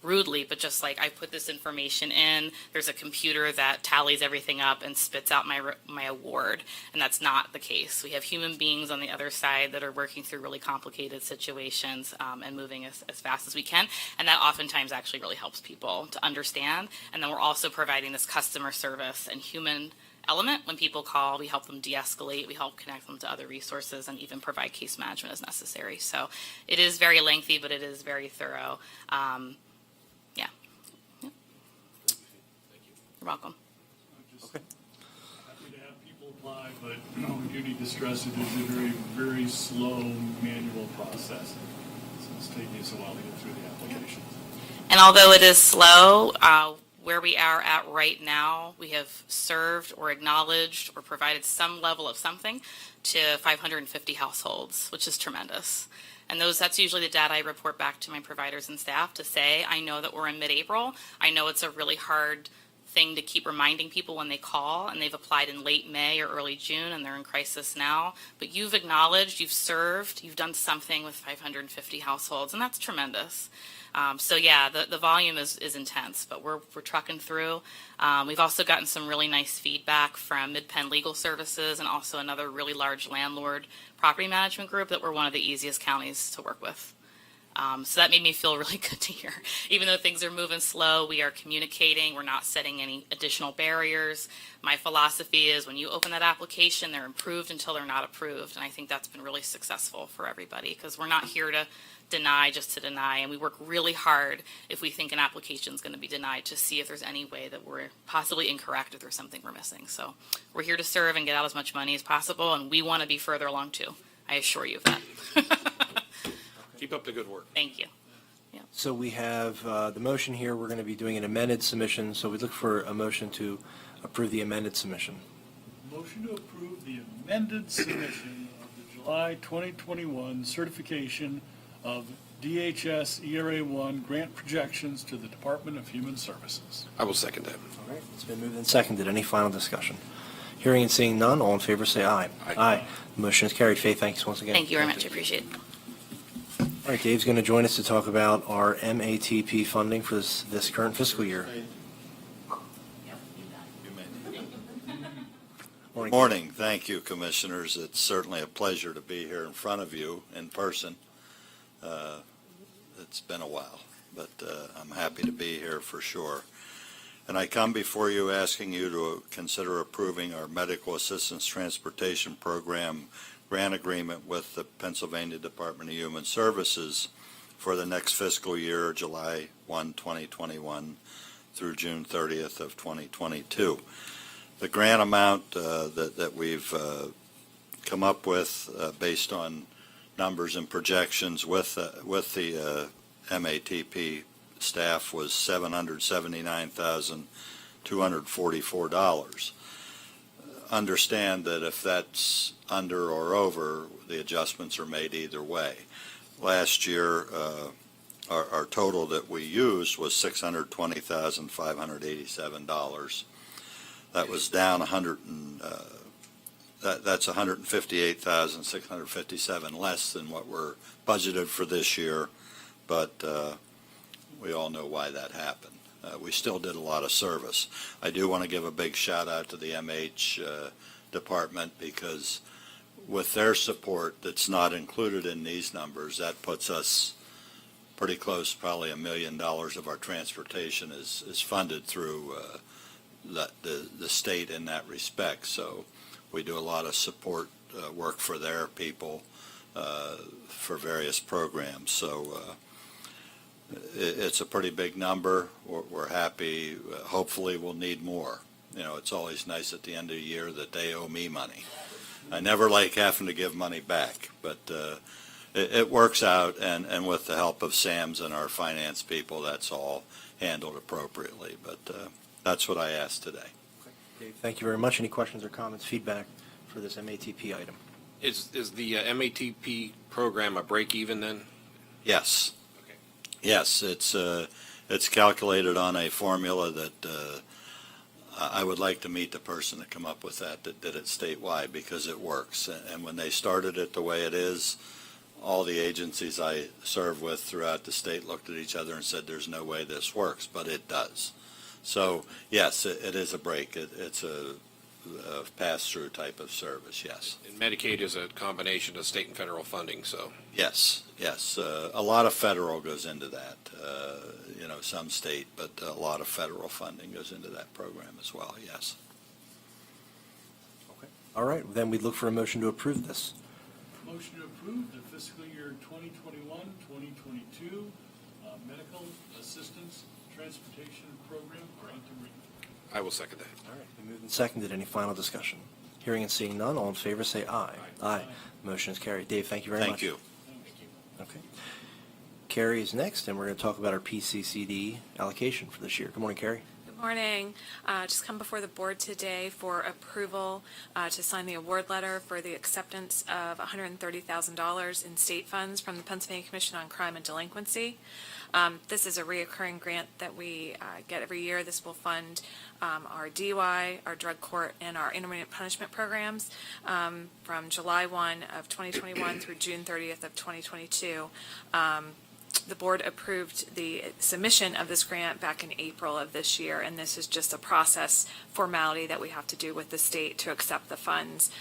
rudely, but just like, I put this information in, there's a computer that tallies everything up and spits out my award, and that's not the case. We have human beings on the other side that are working through really complicated situations and moving as fast as we can, and that oftentimes actually really helps people to understand. And then we're also providing this customer service and human element. When people call, we help them de-escalate, we help connect them to other resources, and even provide case management as necessary. So it is very lengthy, but it is very thorough. You're welcome. Happy to have people apply, but we do need to stress it is a very, very slow manual process. So it's taking us a while to get through the applications. And although it is slow, where we are at right now, we have served or acknowledged or provided some level of something to 550 households, which is tremendous. And that's usually the data I report back to my providers and staff to say, I know that we're in mid-April. I know it's a really hard thing to keep reminding people when they call, and they've applied in late May or early June, and they're in crisis now. But you've acknowledged, you've served, you've done something with 550 households, and that's tremendous. So yeah, the volume is intense, but we're trucking through. We've also gotten some really nice feedback from Mid-Penn Legal Services and also another really large landlord property management group that we're one of the easiest counties to work with. So that made me feel really good to hear. Even though things are moving slow, we are communicating. We're not setting any additional barriers. My philosophy is when you open that application, they're improved until they're not approved. And I think that's been really successful for everybody because we're not here to deny just to deny. And we work really hard if we think an application is going to be denied to see if there's any way that we're possibly incorrect or there's something we're missing. So we're here to serve and get out as much money as possible. And we want to be further along too. I assure you of that. Keep up the good work. Thank you. So we have the motion here, we're going to be doing an amended submission, so we look for a motion to approve the amended submission. Motion to approve the amended submission of the July 2021 certification of DHS ERA1 grant projections to the Department of Human Services. I will second that. All right, it's been moved and seconded. Any final discussion? Hearing and seeing none, all in favor say aye. Aye. The motion is carried. Faith, thanks once again. Thank you very much. I appreciate it. All right, Dave's going to join us to talk about our MATP funding for this current fiscal year. Morning. Thank you, Commissioners. It's certainly a pleasure to be here in front of you in person. It's been a while, but I'm happy to be here for sure. And I come before you asking you to consider approving our Medical Assistance Transportation Program grant agreement with the Pennsylvania Department of Human Services for the next fiscal year, July 1, 2021 through June 30th of 2022. The grant amount that we've come up with based on numbers and projections with the MATP staff was $779,244. Understand that if that's under or over, the adjustments are made either way. Last year, our total that we used was $620,587. That was down that's $158,657 less than what we're budgeted for this year, but we all know why that happened. We still did a lot of service. I do want to give a big shout out to the MH department because with their support that's not included in these numbers, that puts us pretty close, probably $1 million of our transportation is funded through the state in that respect. So we do a lot of support work for their people for various programs. So it's a pretty big number. We're happy. Hopefully we'll need more. You know, it's always nice at the end of the year that they owe me money. I never like having to give money back, but it works out, and with the help of SAMS and our finance people, that's all handled appropriately. But that's what I asked today. Dave, thank you very much. Any questions or comments, feedback for this MATP item? Is the MATP program a break-even then? Yes. Okay. Yes, it's calculated on a formula that I would like to meet the person that come up with that did it statewide because it works. And when they started it the way it is, all the agencies I serve with throughout the state looked at each other and said, there's no way this works, but it does. So, yes, it is a break. It's a pass-through type of service, yes. And Medicaid is a combination of state and federal funding, so. Yes. A lot of federal goes into that, some state, but a lot of federal funding goes into that program as well, yes. Okay. All right, then we'd look for a motion to approve this. Motion to approve the fiscal year 2021-2022 Medical Assistance Transportation Program grant agreement. I will second that. All right, been moved and seconded. Any final discussion? Hearing and seeing none, all in favor say aye. Aye. Motion is carried. Dave, thank you very much. Thank you. Okay. Carrie is next, and we're going to talk about our PCCD allocation for this year. Good morning, Carrie. Good Good morning. Just come before the board today for approval to sign the award letter for the acceptance of $130,000 in state funds from the Pennsylvania Commission on Crime and Delinquency. This is a reoccurring grant that we get every year. This will fund our DUI, our drug court, and our intermediate punishment programs from July 1 of 2021 through June 30th of 2022. The board approved the submission of this grant back in April of this year, and this is just a process formality that we have to do with the state to accept the funds.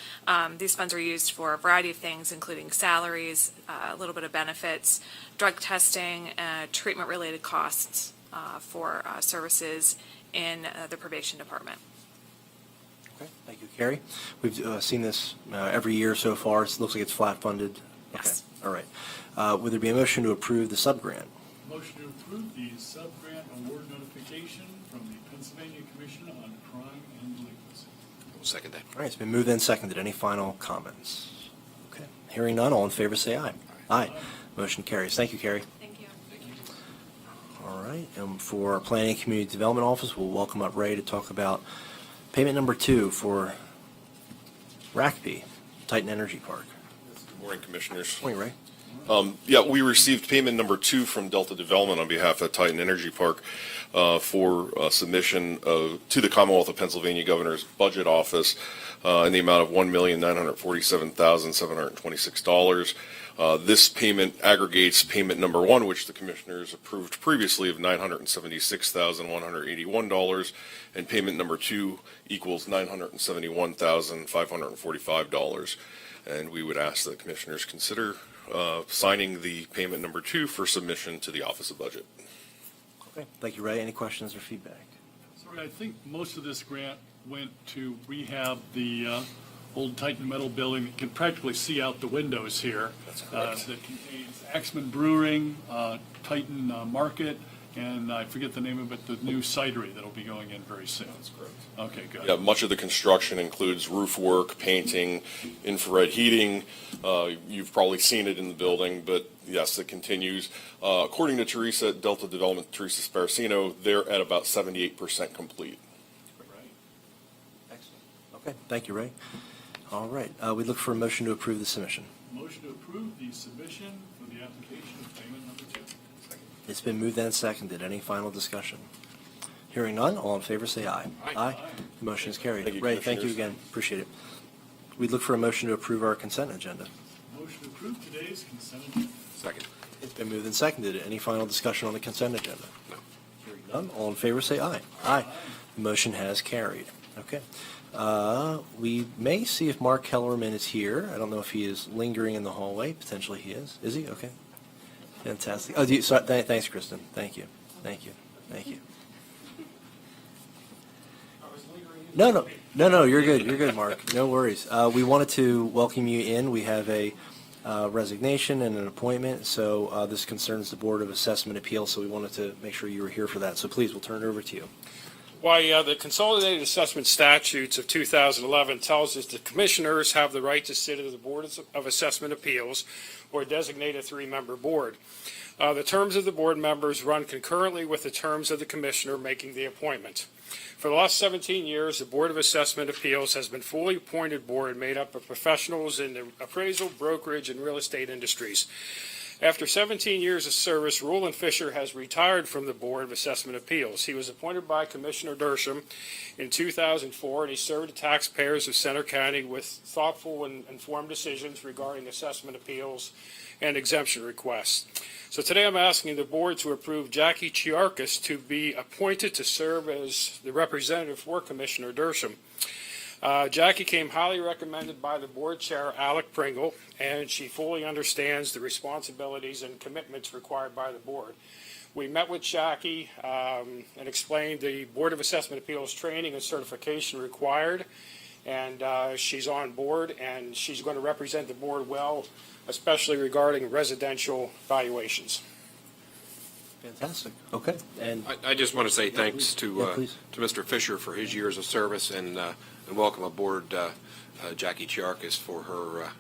These funds are used for a variety of things, including salaries, a little bit of benefits, drug testing, treatment-related costs for services in the probation department. Okay, thank you, Carrie. We've seen this every year so far. It looks like it's flat funded. Yes. Okay, all right. Would there be a motion to approve the sub-grant? Motion to approve the sub-grant award notification from the Pennsylvania Commission on Crime and Delinquency. Second that. All right, it's been moved and seconded. Any final comments? Okay, hearing none, all in favor say aye. Aye. Motion carries. Thank you, Carrie. Thank you. All right, and for our Planning and Community Development Office, we'll welcome up Ray to talk about payment number 2 for RACP, Titan Energy Park. Good morning, Commissioners. Morning, Ray. Yeah, we received payment number 2 from Delta Development on behalf of Titan Energy Park for submission to the Commonwealth of Pennsylvania Governor's Budget Office in the amount of $1,947,726. This payment aggregates payment number 1, which the Commissioners approved previously, of $976,181, and payment number 2 equals $971,545. And we would ask the Commissioners consider signing the payment number 2 for submission to the Office of Budget. Okay, thank you, Ray. Any questions or feedback? Sorry, I think most of this grant went to rehab the old Titan Metal building. You can practically see out the windows here. That's correct. That contains Axman Brewing, Titan Market, and I forget the name of it, the new cidery that'll be going in very soon. That's correct. Okay, good. Yeah, much of the construction includes roof work, painting, infrared heating. You've probably seen it in the building, but yes, it continues. According to Teresa at Delta Development, Teresa Sparacino, they're at about 78% complete. Right. Excellent. Okay, thank you, Ray. All right, we look for a motion to approve the submission. Motion to approve the submission for the application of payment number 2. Second. It's been moved and seconded. Any final discussion? Hearing none, all in favor say aye. Aye. The motion is carried. Thank you, Ray, thank you Commissioners. again. Appreciate it. We'd look for a motion to approve our consent agenda. Motion to approve today's consent agenda. Second. It's been moved and seconded. Any final discussion on the consent agenda? No. Hearing none, all in favor say aye. Aye. The motion has carried. Okay. We may see if Mark Kellerman is here. I don't know if he is lingering in the hallway. Potentially he is. Is he? Okay. Fantastic. Oh, thanks, Kristen. Thank you. Thank you. Thank you. No, you're good. You're good, Mark. No worries. We wanted to welcome you in. We have a resignation and an appointment, so this concerns the Board of Assessment Appeals, so we wanted to make sure you were here for that. So please, we'll turn it over to you. Why, the Consolidated Assessment Statutes of 2011 tells us the commissioners have the right to sit at the Board of Assessment Appeals or designate a 3-member board. The terms of the board members run concurrently with the terms of the commissioner making the appointment. For the last 17 years, the Board of Assessment Appeals has been a fully appointed board made up of professionals in the appraisal, brokerage, and real estate industries. After 17 years of service, Roland Fisher has retired from the Board of Assessment Appeals. He was appointed by Commissioner Dersham in 2004, and he served the taxpayers of Center County with thoughtful and informed decisions regarding assessment appeals and exemption requests. So today I'm asking the board to approve Jackie Chiarkis to be appointed to serve as the representative for Commissioner Dersham. Jackie came highly recommended by the board chair, Alec Pringle, and she fully understands the responsibilities and commitments required by the board. We met with Jackie and explained the Board of Assessment Appeals training and certification required, and she's on board, and she's going to represent the board well, especially regarding residential valuations. Fantastic. Okay. And I just want to say thanks Yeah, please. to Mr. Fisher for his years of service, and welcome aboard Jackie Chiarkis for her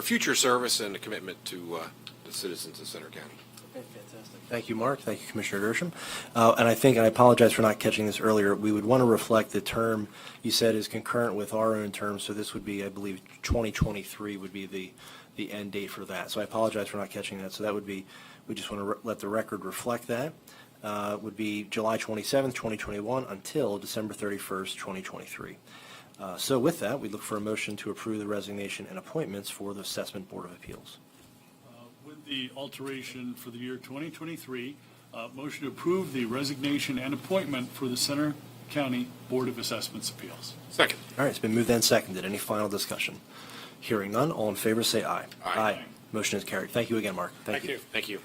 future service and a commitment to the citizens of Center County. Fantastic. Thank you, Mark. Thank you, Commissioner Dersham. And I apologize for not catching this earlier, we would want to reflect the term you said is concurrent with our own term, so this would be, I believe, 2023 would be the end date for that. So I apologize for not catching that. So that would be, we just want to let the record reflect that. Would be July 27th, 2021 until December 31st, 2023. So with that, we look for a motion to approve the resignation and appointments for the Assessment Board of Appeals. With the alteration for the year 2023, motion to approve the resignation and appointment for the Center County Board of Assessments Appeals. Second. All right, it's been moved and seconded. Any final discussion? Hearing none, all in favor say aye. Aye. Motion is carried. Thank you again, Mark. Thank you. Thank you.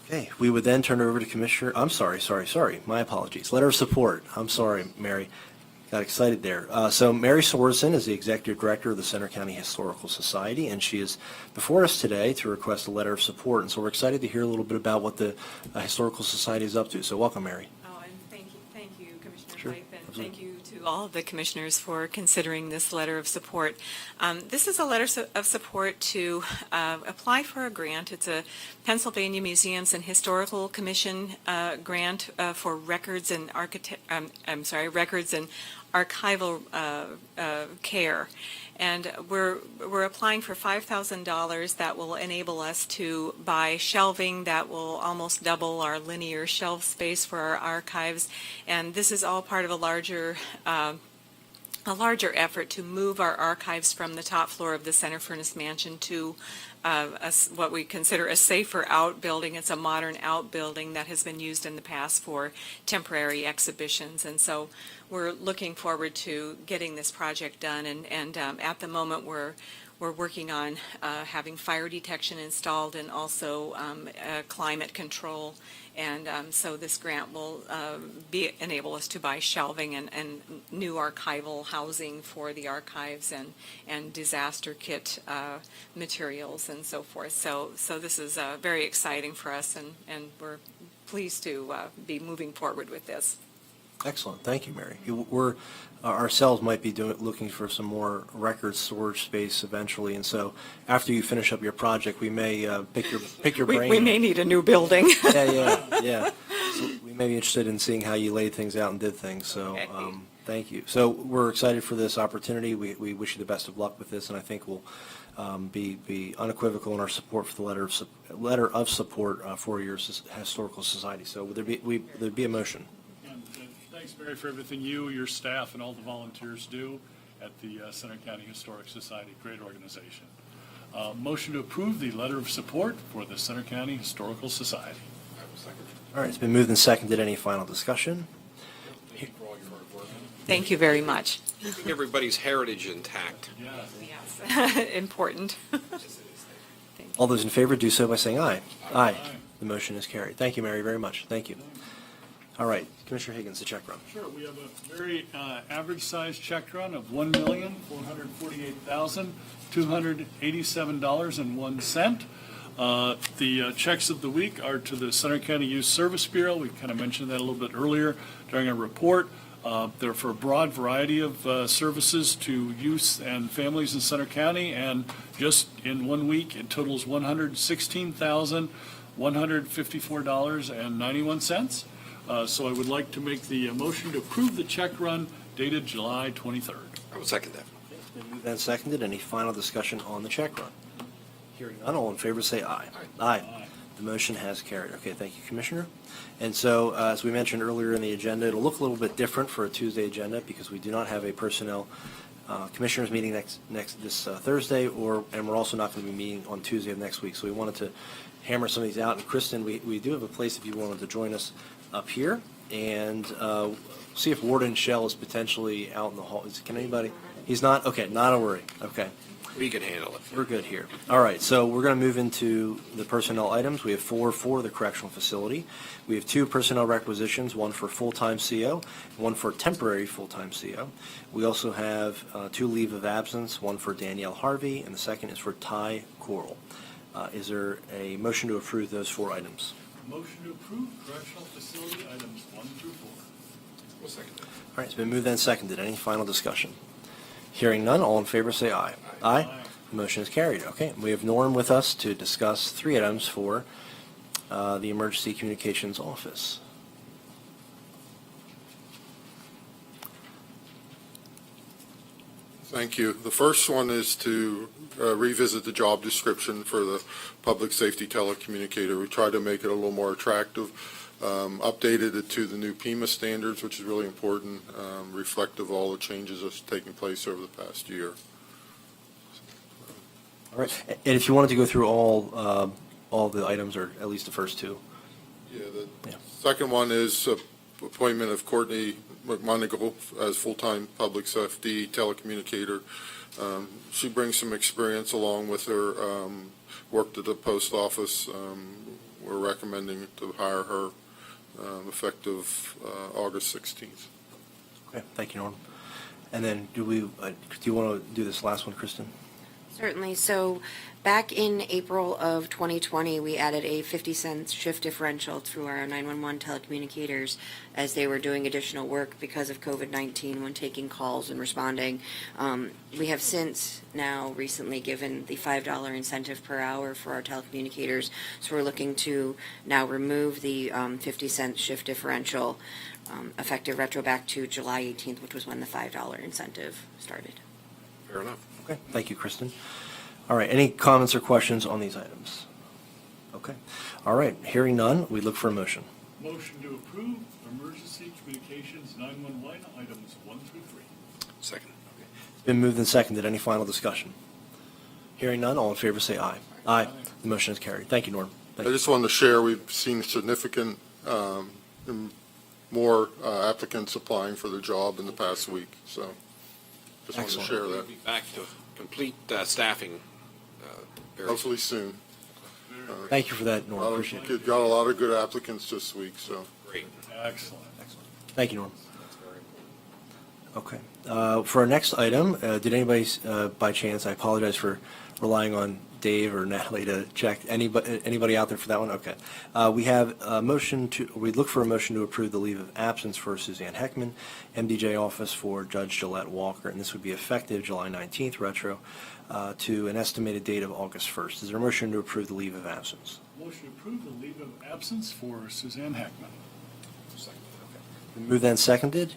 Okay, we would then turn it over to Commissioner, I'm sorry, my apologies. Letter of support. I'm sorry, Mary. Got excited there. So Mary Sorensen is the Executive Director of the Center County Historical Society, and she is before us today to request a letter of support. And so we're excited to hear a little bit about what the Historical Society is up to. So welcome, Mary. Oh, and thank you, Commissioner Sure, Fife, and absolutely. thank you to all of the commissioners for considering this letter of support. This is a letter of support to apply for a grant. It's a Pennsylvania Museums and Historical Commission grant for records and records and archival care. And we're applying for $5,000 that will enable us to buy shelving that will almost double our linear shelf space for our archives. And this is all part of a larger effort to move our archives from the top floor of the Center Furnace Mansion to what we consider a safer outbuilding. It's a modern outbuilding that has been used in the past for temporary exhibitions. And so we're looking forward to getting this project done. And at the moment, we're working on having fire detection installed and also climate control. And so this grant will enable us to buy shelving and new archival housing for the archives and disaster kit materials and so forth. So this is very exciting for us, and we're pleased to be moving forward with this. Excellent. Thank you, Mary. We're ourselves might be looking for some more record storage space eventually, and so after you finish up your project, we may pick your brain. We may need a new building. Yeah. So we may be interested in seeing how you laid things out and did things. So thank you. So we're excited for this opportunity. We wish you the best of luck with this, and I think we'll be unequivocal in our support for the letter of support for your historical society. So would there be a motion? Thanks, Mary, for everything you, your staff, and all the volunteers do at the Center County Historic Society. Great organization. Motion to approve the letter of support for the Center County Historical Society. All right, it's been moved and seconded. Any final discussion? Thank you very much. Keeping everybody's heritage intact. Yes, important. All those in favor do so by saying aye. Aye. The motion is carried. Thank you, Mary, very much. Thank you. All right, Commissioner Higgins, the check run. Sure, we have a very average-sized check run of $1,448,287.01. The checks of the week are to the Center County Youth Service Bureau. We kind of mentioned that a little bit earlier during our report. They're for a broad variety of services to youth and families in Center County, and just in 1 week, it totals $116,154.91. So I would like to make the motion to approve the check run dated July 23rd. I would second that. It's been moved and seconded. Any final discussion on the check run? Hearing none, all in favor say aye. Aye. The motion has carried. Okay, thank you, Commissioner. And so, as we mentioned earlier in the agenda, it'll look a little bit different for a Tuesday agenda because we do not have a personnel commissioners meeting this Thursday, and we're also not going to be meeting on Tuesday of next week. So we wanted to hammer some of these out. And Kristen, we do have a place if you wanted to join us up here, and see if Warden Shell is potentially out in the hall. Can anybody? He's not? Okay, not a worry. Okay. We can handle it. We're good here. All right, so we're going to move into the personnel items. We have 4 for the correctional facility. We have 2 personnel requisitions, one for full-time CO, one for temporary full-time CO. We also have 2 leave of absence, one for Danielle Harvey, and the second is for Ty Coral. Is there a motion to approve those 4 items? Motion to approve correctional facility items 1 through 4. We'll second that. All right, it's been moved and seconded. Any final discussion? Hearing none, all in favor say aye. Aye. The motion is carried. Okay, we have Norm with us to discuss 3 items for the Emergency Communications Office. Thank you. The first one is to revisit the job description for the public safety telecommunicator. We tried to make it a little more attractive, updated it to the new PEMA standards, which is really important, reflective of all the changes that's taking place over the past year. All right, and if you wanted to go through all the items, or at least the first 2. Yeah, the second one is appointment of Courtney McMonigal as full-time public safety telecommunicator. She brings some experience along with her work at the post office. We're recommending to hire her effective August 16th. Okay, thank you, Norm. And then do you want to do this last one, Kristen? Certainly. So back in April of 2020, we added a 50-cent shift differential to our 911 telecommunicators as they were doing additional work because of COVID-19 when taking calls and responding. We have since now recently given the $5 incentive per hour for our telecommunicators. So we're looking to now remove the 50-cent shift differential effective retro back to July 18th, which was when the $5 incentive started. Fair enough. Okay, thank you, Kristen. All right, any comments or questions on these items? Okay, all right, hearing none, we look for a motion. Motion to approve emergency communications 911 items 1 through 3. Second. It's been moved and seconded. Any final discussion? Hearing none, all in favor say aye. Aye. The motion is carried. Thank you, Norm. I just wanted to share, we've seen significant more applicants applying for the job in the past week, so just wanted to Excellent. share We'll that. be back to complete staffing very Hopefully soon. Thank you for that, Norm. Appreciate it. Got a lot of good applicants this week, so. great. Excellent. Thank you, Norm. Okay. For our next item, did anybody, by chance, I apologize for relying on Dave or Natalie to check. Anybody out there for that one? Okay. We have a motion we look for a motion to approve the leave of absence for Suzanne Heckman, MDJ office for Judge Gillette Walker, and this would be effective July 19th, retro, to an estimated date of August 1st. Is there a motion to approve the leave of absence? Motion to approve the leave of absence for Suzanne Hackman. Been moved and seconded.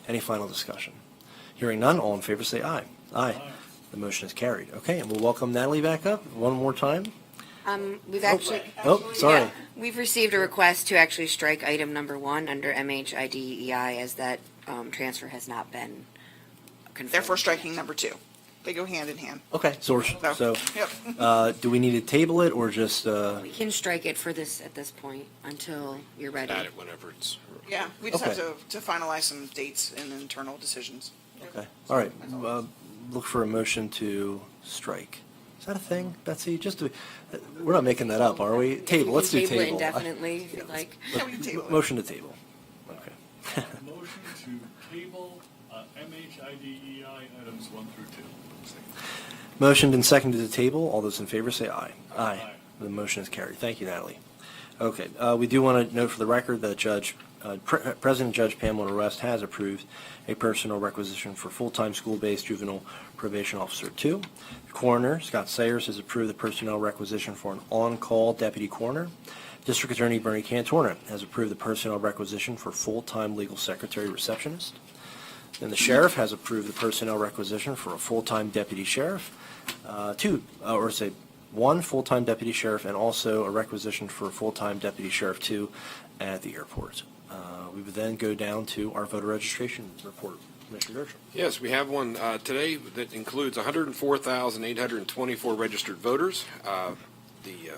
Any final discussion? Hearing none, all in favor say aye. Aye. The motion is carried. Okay, and we'll welcome Natalie back up one more time. We've actually. Sorry. Yeah, we've received a request to actually strike item number 1 under MHIDEI as that transfer has not been confirmed. Therefore striking number 2. They go hand in hand. Okay, so Yep. do we need to table it or just? We can strike it for this at this point until you're ready. Add it whenever it's. Yeah, we just Okay. have to finalize some dates and internal decisions. Okay, all right. Look for a motion to strike. Is that a thing, Betsy? We're not making that up, are we? Table, let's do Table it table. indefinitely if you'd like. Yeah, we can table it. Motion to table. Okay. Motion to table MHIDEI items 1 through 2. Motioned and seconded to table. All those in favor say aye. Aye. The motion is carried. Thank you, Natalie. Okay, we do want to note for the record that President Judge Pamela Rest has approved a personnel requisition for full-time school-based juvenile probation officer 2. The coroner, Scott Sayers, has approved the personnel requisition for an on-call deputy coroner. District Attorney Bernie Cantorna has approved the personnel requisition for full-time legal secretary receptionist. Then the sheriff has approved the personnel requisition for a full-time deputy sheriff, one full-time deputy sheriff, and also a requisition for a full-time deputy sheriff 2 at the airport. We would then go down to our voter registration report. Commissioner Dershowitz. Yes, we have one today that includes 104,824 registered voters. The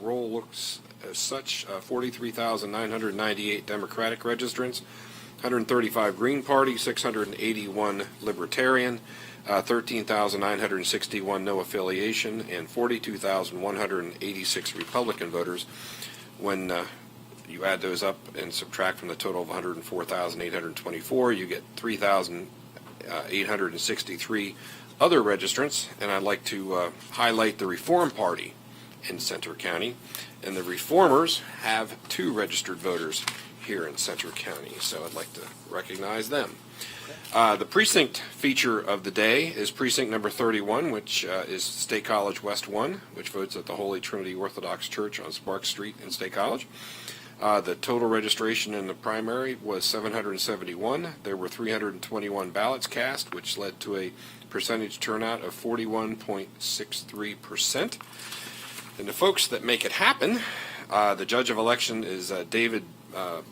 roll looks as such: 43,998 Democratic registrants, 135 Green Party, 681 Libertarian, 13,961 no affiliation, and 42,186 Republican voters. When you add those up and subtract from the total of 104,824, you get 3,863 other registrants. And I'd like to highlight the Reform Party in Centre County. And the Reformers have 2 registered voters here in Centre County, so I'd like to recognize them. The precinct feature of the day is precinct number 31, which is State College West 1, which votes at the Holy Trinity Orthodox Church on Sparks Street in State College. The total registration in the primary was 771. There were 321 ballots cast, which led to a percentage turnout of 41.63%. And the folks that make it happen, the judge of election is David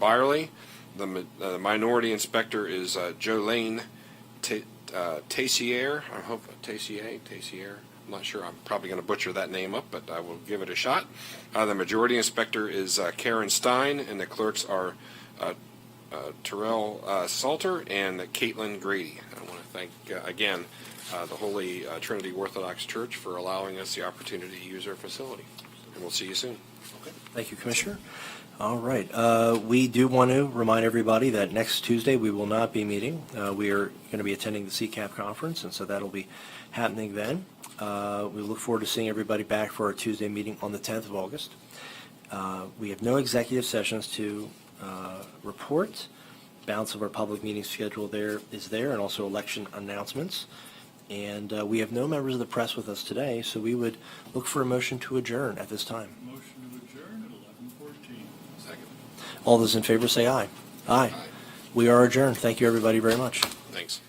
Byerly. The minority inspector is Jolene Tessier. I hope Tessier. I'm not sure. I'm probably going to butcher that name up, but I will give it a shot. The majority inspector is Karen Stein, and the clerks are Terrell Salter and Caitlin Grady. I want to thank again the Holy Trinity Orthodox Church for allowing us the opportunity to use their facility. And we'll see you soon. Thank you, Commissioner. All right. We do want to remind everybody that next Tuesday we will not be meeting. We are going to be attending the CCAP conference, and so that'll be happening then. We look forward to seeing everybody back for our Tuesday meeting on the 10th of August. We have no executive sessions to report. Balance of our public meeting schedule is there, and also election announcements. And we have no members of the press with us today, so we would look for a motion to adjourn at this time. Motion to adjourn at 11:14. Second. All those in favor say aye. Aye. We are adjourned. Thank you, everybody, very much. Thanks.